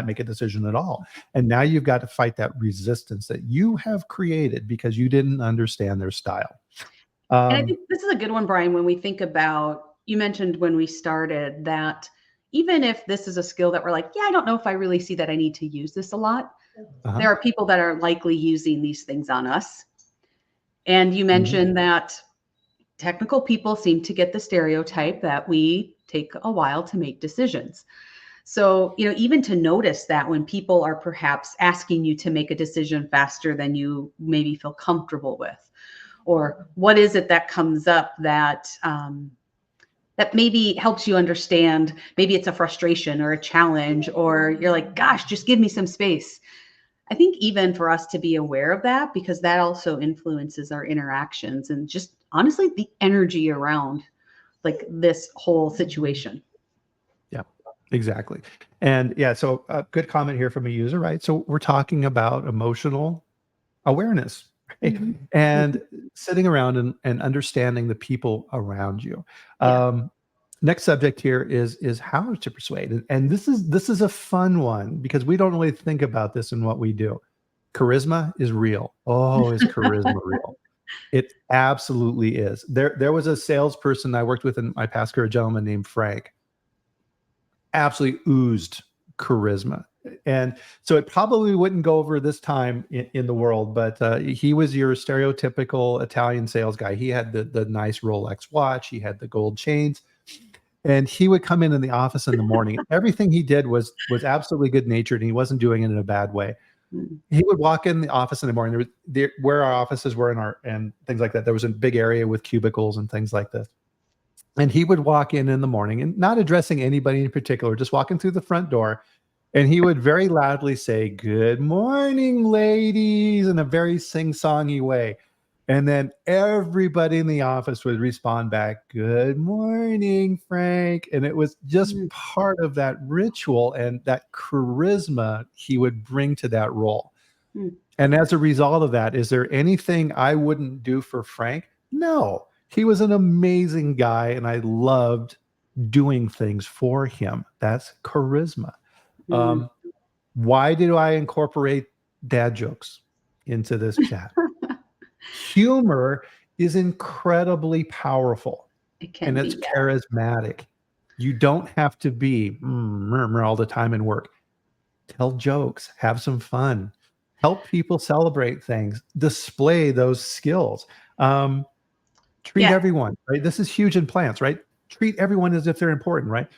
make a decision at all. And now you've got to fight that resistance that you have created because you didn't understand their style.
And I think this is a good one, Brian, when we think about, you mentioned when we started that even if this is a skill that we're like, yeah, I don't know if I really see that I need to use this a lot. There are people that are likely using these things on us. And you mentioned that technical people seem to get the stereotype that we take a while to make decisions. So, even to notice that when people are perhaps asking you to make a decision faster than you maybe feel comfortable with, or what is it that comes up that that maybe helps you understand, maybe it's a frustration or a challenge, or you're like, gosh, just give me some space. I think even for us to be aware of that, because that also influences our interactions and just honestly the energy around like this whole situation.
Yeah, exactly. And yeah, so a good comment here from a user, right? So we're talking about emotional awareness, right? And sitting around and understanding the people around you. Next subject here is how to persuade. And this is a fun one because we don't really think about this in what we do. Charisma is real. Oh, is charisma real? It absolutely is. There was a salesperson I worked with in my past career, a gentleman named Frank. Absolutely oozed charisma. And so it probably wouldn't go over this time in the world, but he was your stereotypical Italian sales guy. He had the nice Rolex watch. He had the gold chains. And he would come in the office in the morning. Everything he did was absolutely good natured, and he wasn't doing it in a bad way. He would walk in the office in the morning. Where our offices were and things like that. There was a big area with cubicles and things like this. And he would walk in the morning and not addressing anybody in particular, just walking through the front door. And he would very loudly say, "Good morning, ladies," in a very sing-songy way. And then everybody in the office would respond back, "Good morning, Frank." And it was just part of that ritual and that charisma he would bring to that role. And as a result of that, is there anything I wouldn't do for Frank? No. He was an amazing guy, and I loved doing things for him. That's charisma. Why do I incorporate dad jokes into this chat? Humor is incredibly powerful, and it's charismatic. You don't have to be all the time in work. Tell jokes, have some fun, help people celebrate things, display those skills. Treat everyone, right? This is huge in plants, right? Treat everyone as if they're important, right?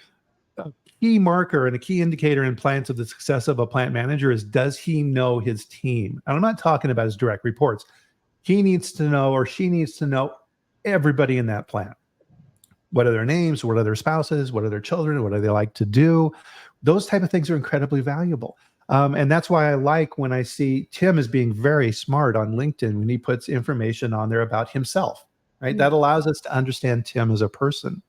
A key marker and a key indicator in plants of the success of a plant manager is, does he know his team? And I'm not talking about his direct reports. He needs to know, or she needs to know, everybody in that plant. What are their names? What are their spouses? What are their children? What do they like to do? Those type of things are incredibly valuable. And that's why I like when I see Tim is being very smart on LinkedIn when he puts information on there about himself, right? That allows us to understand Tim as a person.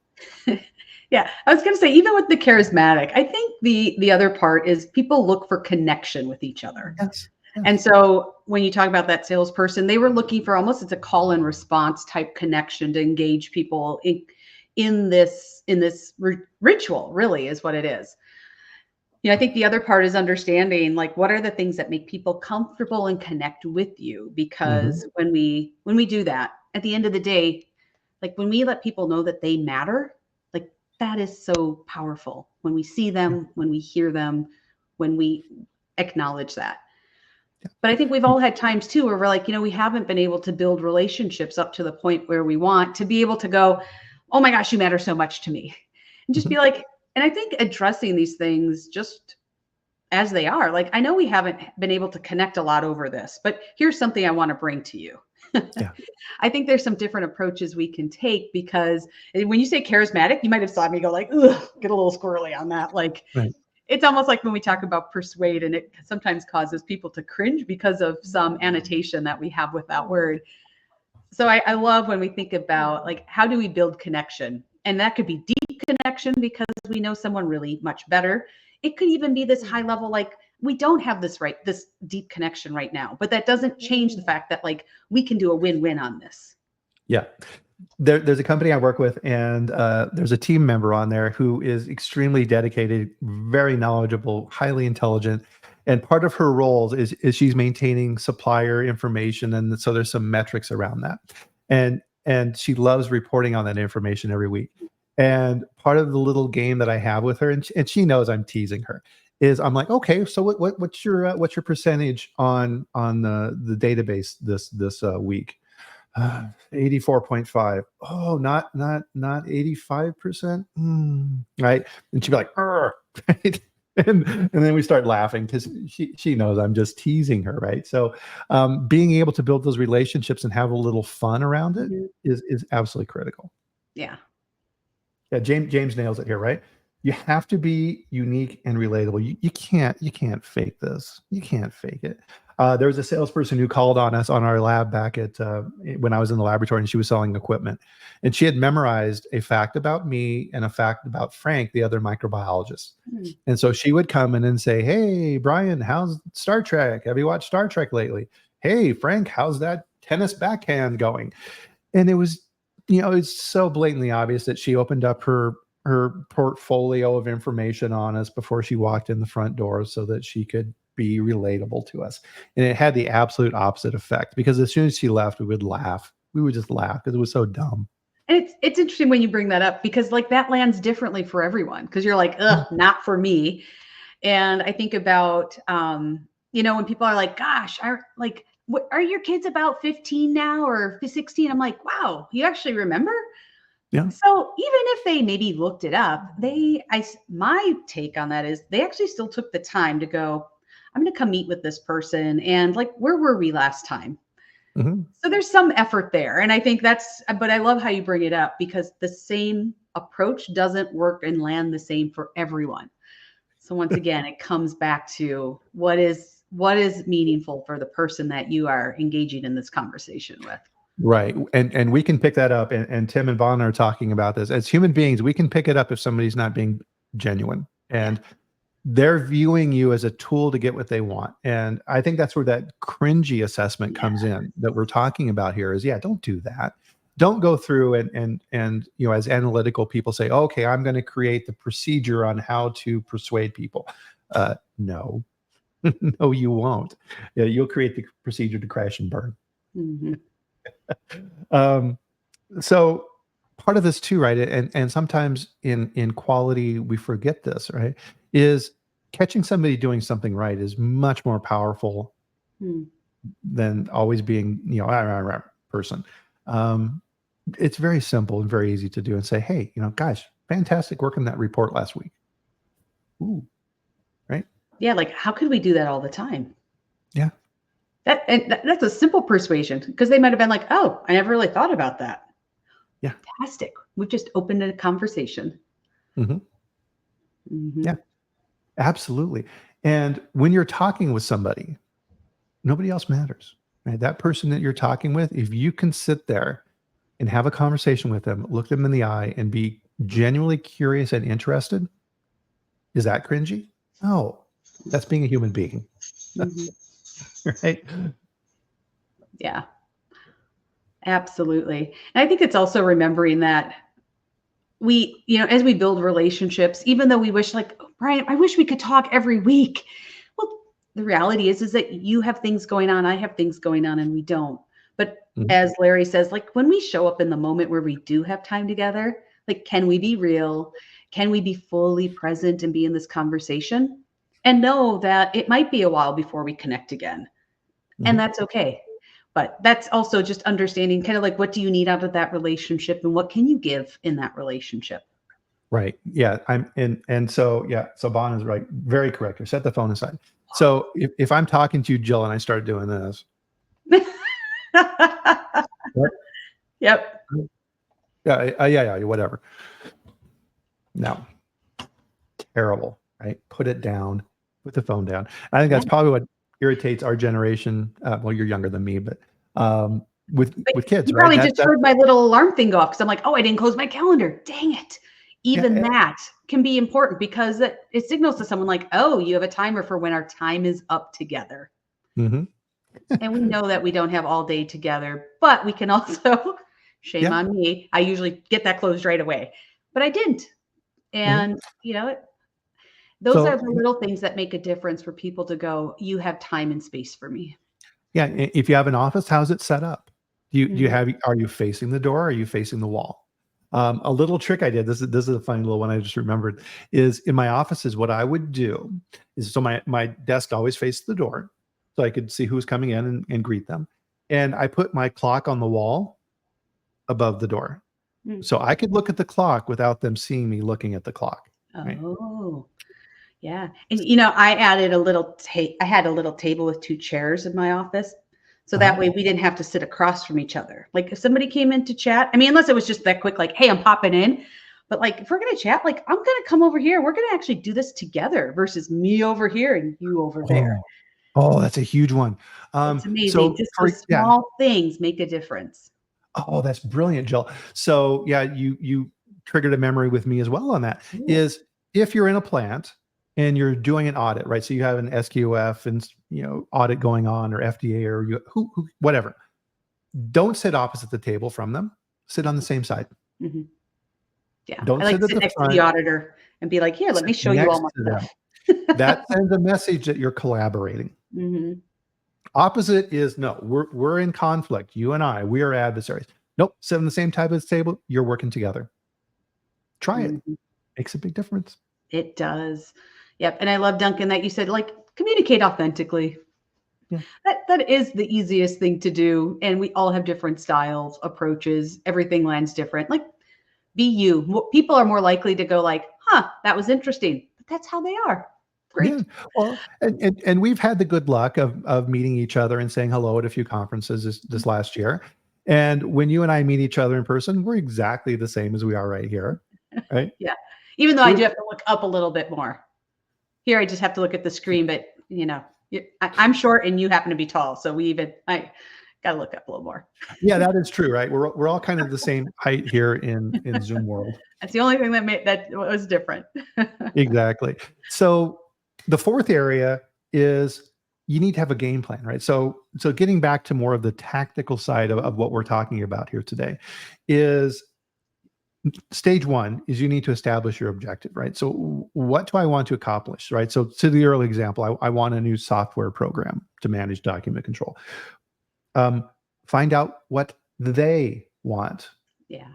Yeah, I was going to say, even with the charismatic, I think the other part is people look for connection with each other.
Yes.
And so when you talk about that salesperson, they were looking for almost, it's a call and response type connection to engage people in this ritual, really is what it is. I think the other part is understanding, like, what are the things that make people comfortable and connect with you? Because when we do that, at the end of the day, like when we let people know that they matter, like that is so powerful. When we see them, when we hear them, when we acknowledge that. But I think we've all had times too where we're like, we haven't been able to build relationships up to the point where we want to be able to go, oh my gosh, you matter so much to me. And just be like, and I think addressing these things just as they are, like, I know we haven't been able to connect a lot over this, but here's something I want to bring to you.
Yeah.
I think there's some different approaches we can take, because when you say charismatic, you might have saw me go like, ugh, get a little squirrely on that. Like,
Right.
It's almost like when we talk about persuade, and it sometimes causes people to cringe because of some annotation that we have with that word. So I love when we think about, like, how do we build connection? And that could be deep connection because we know someone really much better. It could even be this high level, like, we don't have this deep connection right now, but that doesn't change the fact that, like, we can do a win-win on this.
Yeah. There's a company I work with, and there's a team member on there who is extremely dedicated, very knowledgeable, highly intelligent. And part of her roles is she's maintaining supplier information. And so there's some metrics around that. And she loves reporting on that information every week. And part of the little game that I have with her, and she knows I'm teasing her, is I'm like, okay, so what's your percentage on the database this week? 84.5. Oh, not 85%. Right. And she'd be like, right. And then we start laughing because she knows I'm just teasing her. Right. So being able to build those relationships and have a little fun around it is absolutely critical.
Yeah.
Yeah. James nails it here. Right. You have to be unique and relatable. You can't fake this. You can't fake it. There was a salesperson who called on us on our lab back at when I was in the laboratory, and she was selling equipment, and she had memorized a fact about me and a fact about Frank, the other microbiologist. And so she would come in and say, "Hey, Brian, how's Star Trek? Have you watched Star Trek lately? Hey, Frank, how's that tennis backhand going?" And it was, it's so blatantly obvious that she opened up her portfolio of information on us before she walked in the front door so that she could be relatable to us. And it had the absolute opposite effect, because as soon as she left, we would laugh. We would just laugh because it was so dumb.
And it's interesting when you bring that up, because like that lands differently for everyone, because you're like, ugh, not for me. And I think about, when people are like, gosh, are your kids about 15 now or 16? I'm like, wow, you actually remember?
Yeah.
So even if they maybe looked it up, my take on that is they actually still took the time to go, I'm going to come meet with this person. And like, where were we last time? So there's some effort there. And I think but I love how you bring it up, because the same approach doesn't work and land the same for everyone. So once again, it comes back to what is meaningful for the person that you are engaging in this conversation with.
Right. And we can pick that up. And Tim and Vaughn are talking about this. As human beings, we can pick it up if somebody's not being genuine. And they're viewing you as a tool to get what they want. And I think that's where that cringy assessment comes in that we're talking about here is, don't do that. Don't go through and as analytical people say, okay, I'm going to create the procedure on how to persuade people. No, no, you won't. You'll create the procedure to crash and burn. So part of this too, right? And sometimes in quality, we forget this, right? Is catching somebody doing something right is much more powerful than always being, person. It's very simple and very easy to do and say, hey, guys, fantastic work on that report last week. Ooh, right?
Yeah. Like, how could we do that all the time?
Yeah.
That's a simple persuasion, because they might have been like, oh, I never really thought about that.
Yeah.
Fantastic. We've just opened a conversation.
Yeah, absolutely. And when you're talking with somebody, nobody else matters, right? That person that you're talking with, if you can sit there and have a conversation with them, look them in the eye and be genuinely curious and interested, is that cringy? No, that's being a human being. Right.
Yeah, absolutely. And I think it's also remembering that we, as we build relationships, even though we wish, like, "Oh, Brian, I wish we could talk every week." Well, the reality is that you have things going on, I have things going on, and we don't. But
Mhm.
as Larry says, like, when we show up in the moment where we do have time together, like, can we be real? Can we be fully present and be in this conversation? And know that it might be a while before we connect again. And
Mhm.
that's okay. But that's also just understanding kind of like, what do you need out of that relationship and what can you give in that relationship?
Right. Yeah. And so yeah. So Bon is right. Very correct. Or set the phone aside. So if I'm talking to you, Jill, and I start doing this, right?
Yep.
Yeah, whatever. No, terrible. Right. Put it down. Put the phone down. I think
Yeah.
that's probably what irritates our generation. Well, you're younger than me, but
But
with kids,
you
right?
probably just heard my little alarm thing go off because I'm like, oh, I didn't close my calendar. Dang it. Even
Yeah.
that can be important because it signals to someone like, oh, you have a timer for when our time is up together.
Hmm.
And we know that we don't have all day together, but we can also, shame
Yeah.
on me, I usually get that closed right away, but I didn't.
Hmm.
And, those are
So
the little things that make a difference for people to go, you have time and space for me.
yeah, if you have an office, how's it set up? Do you
Mhm.
have are you facing the door? Or are you facing the wall? A little trick I did. This is a funny little one I just remembered. Is in my offices, what I would do is so my desk always faced the door, so I could see who's coming in and greet them. And I put my clock on the wall above the door,
Mm.
so I could look at the clock without them seeing me looking at the clock. Right.
Oh, yeah. And, I had a little table with 2 chairs in my office. So
Uh-huh.
that way we didn't have to sit across from each other. Like if somebody came in to chat, I mean, unless it was just that quick, like, hey, I'm popping in. But like if we're gonna chat, like I'm gonna come over here. We're gonna actually do this together versus me over here and you over there.
Oh, oh, that's a huge one.
It's amazing.
So
Just
for
those
yeah,
small things make a difference.
oh, that's brilliant, Jill. So yeah, you triggered a memory with me as well on that.
Ooh.
Is if you're in a plant and you're doing an audit, right? So you have an SQF and audit going on, or FDA, or who whatever. Don't sit opposite the table from them. Sit on the same side.
Mhm. Yeah,
Don't
I like
sit
to
at
sit
the
next to the
front.
auditor and be like, "Here, let
Sit
me show you all
next
my
to them.
stuff."
That sends a message that you're collaborating.
Mhm,
Opposite is no, we're in conflict. You and I, we are adversaries. Nope, sit on the same type of table. You're working together. Try it.
mhm.
Makes a big difference.
It does. Yep, and I love, Duncan, that you said, like, communicate authentically.
Yeah.
That is the easiest thing to do, and we all have different styles, approaches, everything lands different. Like, be you. People are more likely to go like, "Huh, that was interesting," but that's how they are.
Yeah.
Great.
Well, and we've had the good luck of meeting each other and saying hello at a few conferences this last year. And when you and I meet each other in person, we're exactly the same as we are right here. Right.
Yeah. Even though I
We
do have to look up a little bit more. Here, I just have to look at the screen, but I'm short and you happen to be tall, so I gotta look up a little more.
Yeah, that is true, right? We're all kind of the same height here in Zoom world.
That's the only thing that was different.
Exactly. So the fourth area is you need to have a game plan, right? So getting back to more of the tactical side of what we're talking about here today is stage one is you need to establish your objective, right? So what do I want to accomplish, right? So to the early example, I want a new software program to manage document control. Um, find out what they want.
Yeah.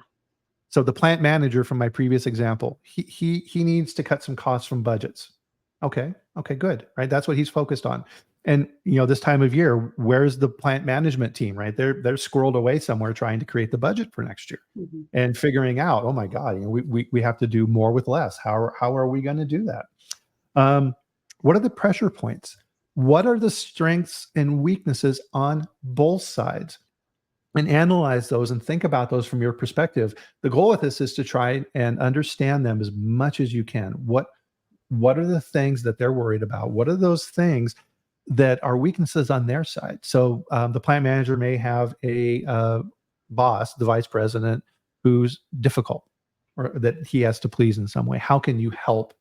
So the plant manager from my previous example, he needs to cut some costs from budgets. Okay, good, right? That's what he's focused on. And this time of year, where's the plant management team, right? They're squirreled away somewhere trying to create the budget for next year
Mhm.
and figuring out, oh my God, we have to do more with less. How are we going to do that? What are the pressure points? What are the strengths and weaknesses on both sides? And analyze those and think about those from your perspective. The goal with this is to try and understand them as much as you can. What are the things that they're worried about? What are those things that are weaknesses on their side? So the plant manager may have a boss, the vice president, who's difficult or that he has to please in some way. How can you help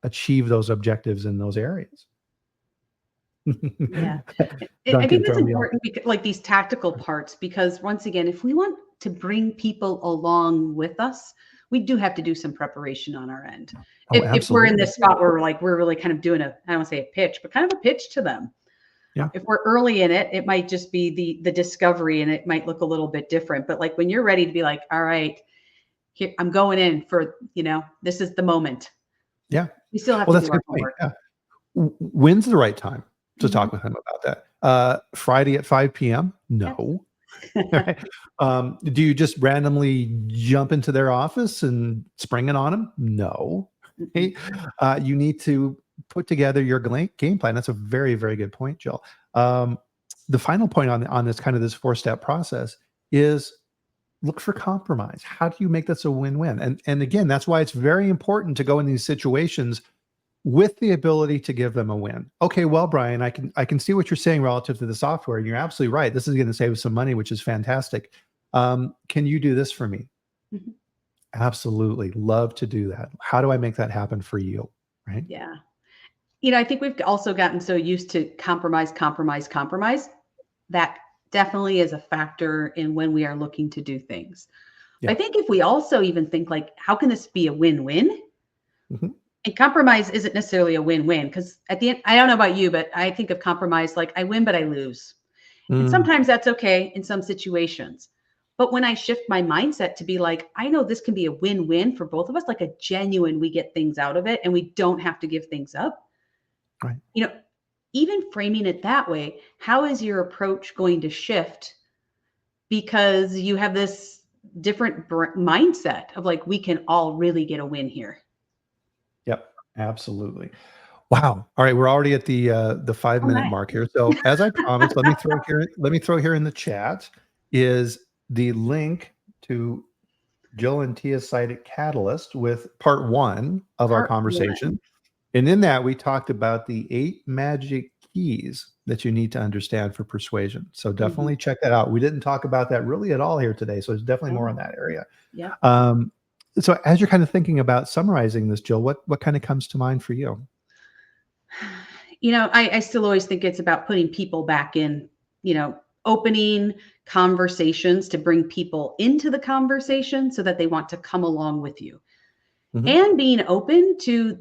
achieve those objectives in those areas?
Yeah. I
Duncan,
think that's
throw me off.
important because like these tactical parts, because once again, if we want to bring people along with us, we do have to do some preparation on our end.
Oh,
If we're in
absolutely.
this spot where we're really kind of doing I don't want to say a pitch, but kind of a pitch to them.
Yeah.
If we're early in it, it might just be the discovery and it might look a little bit different. But like when you're ready to be like, all right, here I'm going in for, this is the moment.
Yeah.
We still have
Well,
to
that's
do
a
our
good point.
homework.
Yeah. When's the right time to
Mhm.
talk with them about that? Friday at 5 p.m.?
Yeah.
No. Right? Do you just randomly jump into their office and spring it on them? No.
Mhm.
You need to put together your game plan. That's a very, very good point, Jill. The final point on this kind of this 4-step process is look for compromise. How do you make this a win-win? And again, that's why it's very important to go in these situations with the ability to give them a win. Okay, well, Brian, I can see what you're saying relative to the software. You're absolutely right. This is going to save us some money, which is fantastic. Can you do this for me?
Mhm.
Absolutely. Love to do that. How do I make that happen for you? Right?
Yeah. I think we've also gotten so used to compromise, compromise, compromise. That definitely is a factor in when we are looking to do things. I
Yeah.
think if we also even think like, how can this be a win-win?
Mhm.
And compromise isn't necessarily a win-win because at the end, I don't know about you, but I think of compromise like I win, but I lose. And
Mm,
sometimes that's okay in some situations. But when I shift my mindset to be like, I know this can be a win-win for both of us, like a genuine, we get things out of it and we don't have to give things up.
right.
You know, even framing it that way, how is your approach going to shift because you have this different mindset of like, we can all really get a win here.
Yep. Absolutely. Wow. All right, we're already at the
Oh
5-minute
my.
mark here. So as I promised, let me throw here in the chat is the link to Jill and Tia's site at Catalyst with part 1 of our
Part one.
conversation. And in that we talked about the 8 magic keys that you need to understand for persuasion. So
Mhm.
definitely check that out. We didn't talk about that really at all here today, so there's definitely more
Oh,
in that area.
yep.
Um, so as you're kind of thinking about summarizing this, Jill, what kind of comes to mind for you?
I still always think it's about putting people back in, opening conversations to bring people into the conversation so that they want to come along with you
Mhm.
and being open to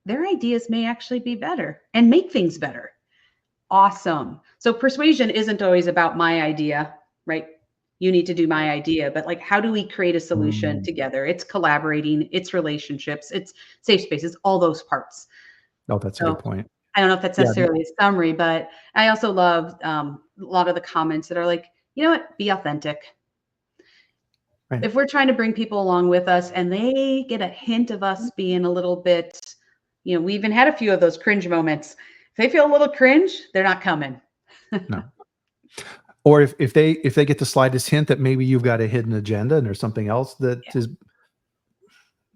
their ideas may actually be better and make things better. Awesome. So persuasion isn't always about my idea, right? You need to do my idea, but like, how do we create a solution
Mm.
together? It's collaborating, it's relationships, it's safe spaces, all those parts.
Oh, that's a good
So
point.
I don't know if that's
Yeah,
necessarily a summary, but I also love a lot of the comments that are like, you know what, be authentic.
right.
If we're trying to bring people along with us and they get a hint of us being a little bit, we even had a few of those cringe moments. If they feel a little cringe, they're not coming.
No. Or if they get the slightest hint that maybe you've got a hidden agenda and there's something else that
Yeah.
is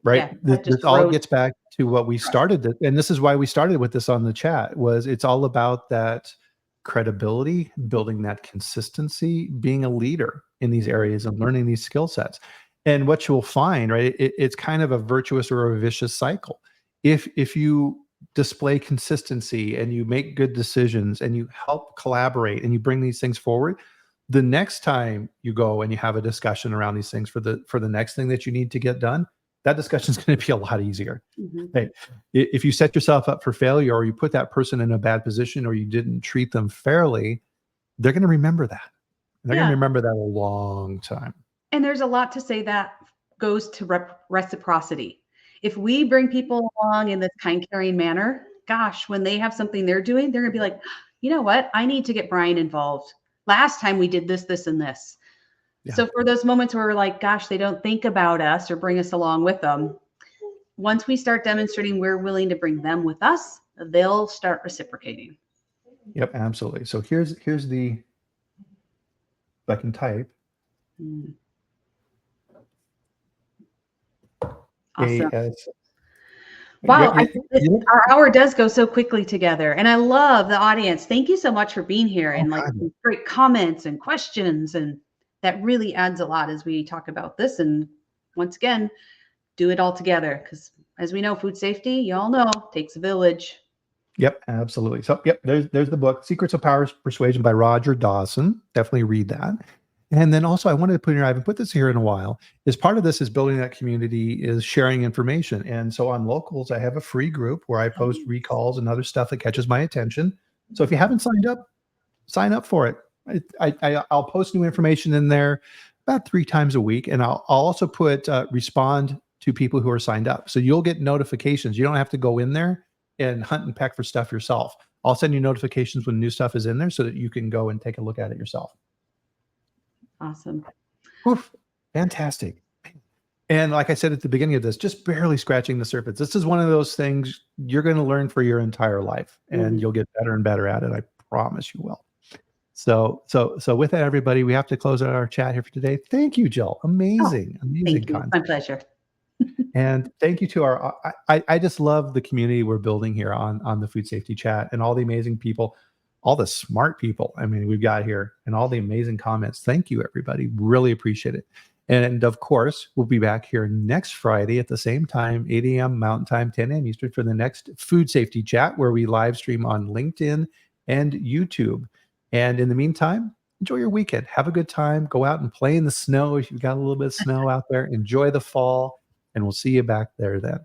right,
Yeah.
this
That just
this all
erodes
gets back to what we
trust.
started and this is why we started with this on the chat was it's all about that credibility, building that consistency, being a leader in these
Mhm.
areas and learning these skill sets. And what you'll find, right, it's kind of a virtuous or a vicious cycle. If you display consistency and you make good decisions and you help collaborate and you bring these things forward, the next time you go and you have a discussion around these things for the next thing that you need to get done, that discussion is going to be a lot easier.
Mhm.
Hey, if you set yourself up for failure or you put that person in a bad position or you didn't treat them fairly, they're going to remember that. They're going to
Yeah.
remember that a long time.
And there's a lot to say that goes to reciprocity. If we bring people along in this kind, caring manner, gosh, when they have something they're doing, they're going to be like, you know what? I need to get Brian involved. Last time we did this, this, and this.
Yeah.
So for those moments where we're like, gosh, they don't think about us or bring us along with them, once we start demonstrating we're willing to bring them with us, they'll start reciprocating.
Yep. Absolutely. So here's the if I can type
Mm, awesome.
AS.
Wow, I think this
You
our hour does go so quickly together, and I love the audience. Thank you so much for being here
oh
and, like,
God.
some great comments and questions, and that really adds a lot as we talk about this, and once again, do it all together because, as we know, food safety, you all know, takes a village.
Yep, absolutely. So, yep, there's the book, Secrets of Power Persuasion by Roger Dawson. Definitely read that. And then also, I wanted to put in here, I haven't put this here in a while, is part of this is building that community, is sharing information. And so on Locals, I have a free group where I post recalls and other stuff that catches my attention. So if you haven't signed up, sign up for it. I'll post new information in there about 3 times a week. And I'll also put respond to people who are signed up. So you'll get notifications. You don't have to go in there and hunt and peck for stuff yourself. I'll send you notifications when new stuff is in there so that you can go and take a look at it yourself.
Awesome.
Oof, fantastic. And like I said at the beginning of this, just barely scratching the surface. This is one of those things you're going to learn for your entire life, and you'll get better and better at it. I promise you will. So with that, everybody, we have to close out our chat here for today. Thank you, Jill. Amazing
Thank you.
content.
My pleasure.
And thank you to our, I just love the community we're building here on the Food Safety Chat, and all the amazing people, all the smart people, I mean, we've got here, and all the amazing comments. Thank you, everybody. Really appreciate it. And of course, we'll be back here next Friday at the same time, 8 a.m. Mountain Time, 10 a.m. Eastern, for the next Food Safety Chat, where we live stream on LinkedIn and YouTube. And in the meantime, enjoy your weekend. Have a good time. Go out and play in the snow if you've got a little bit of snow out there. Enjoy the fall, and we'll see you back there then.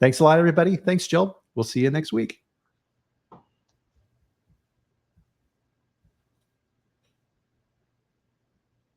Thanks a lot, everybody. Thanks, Jill. We'll see you next week.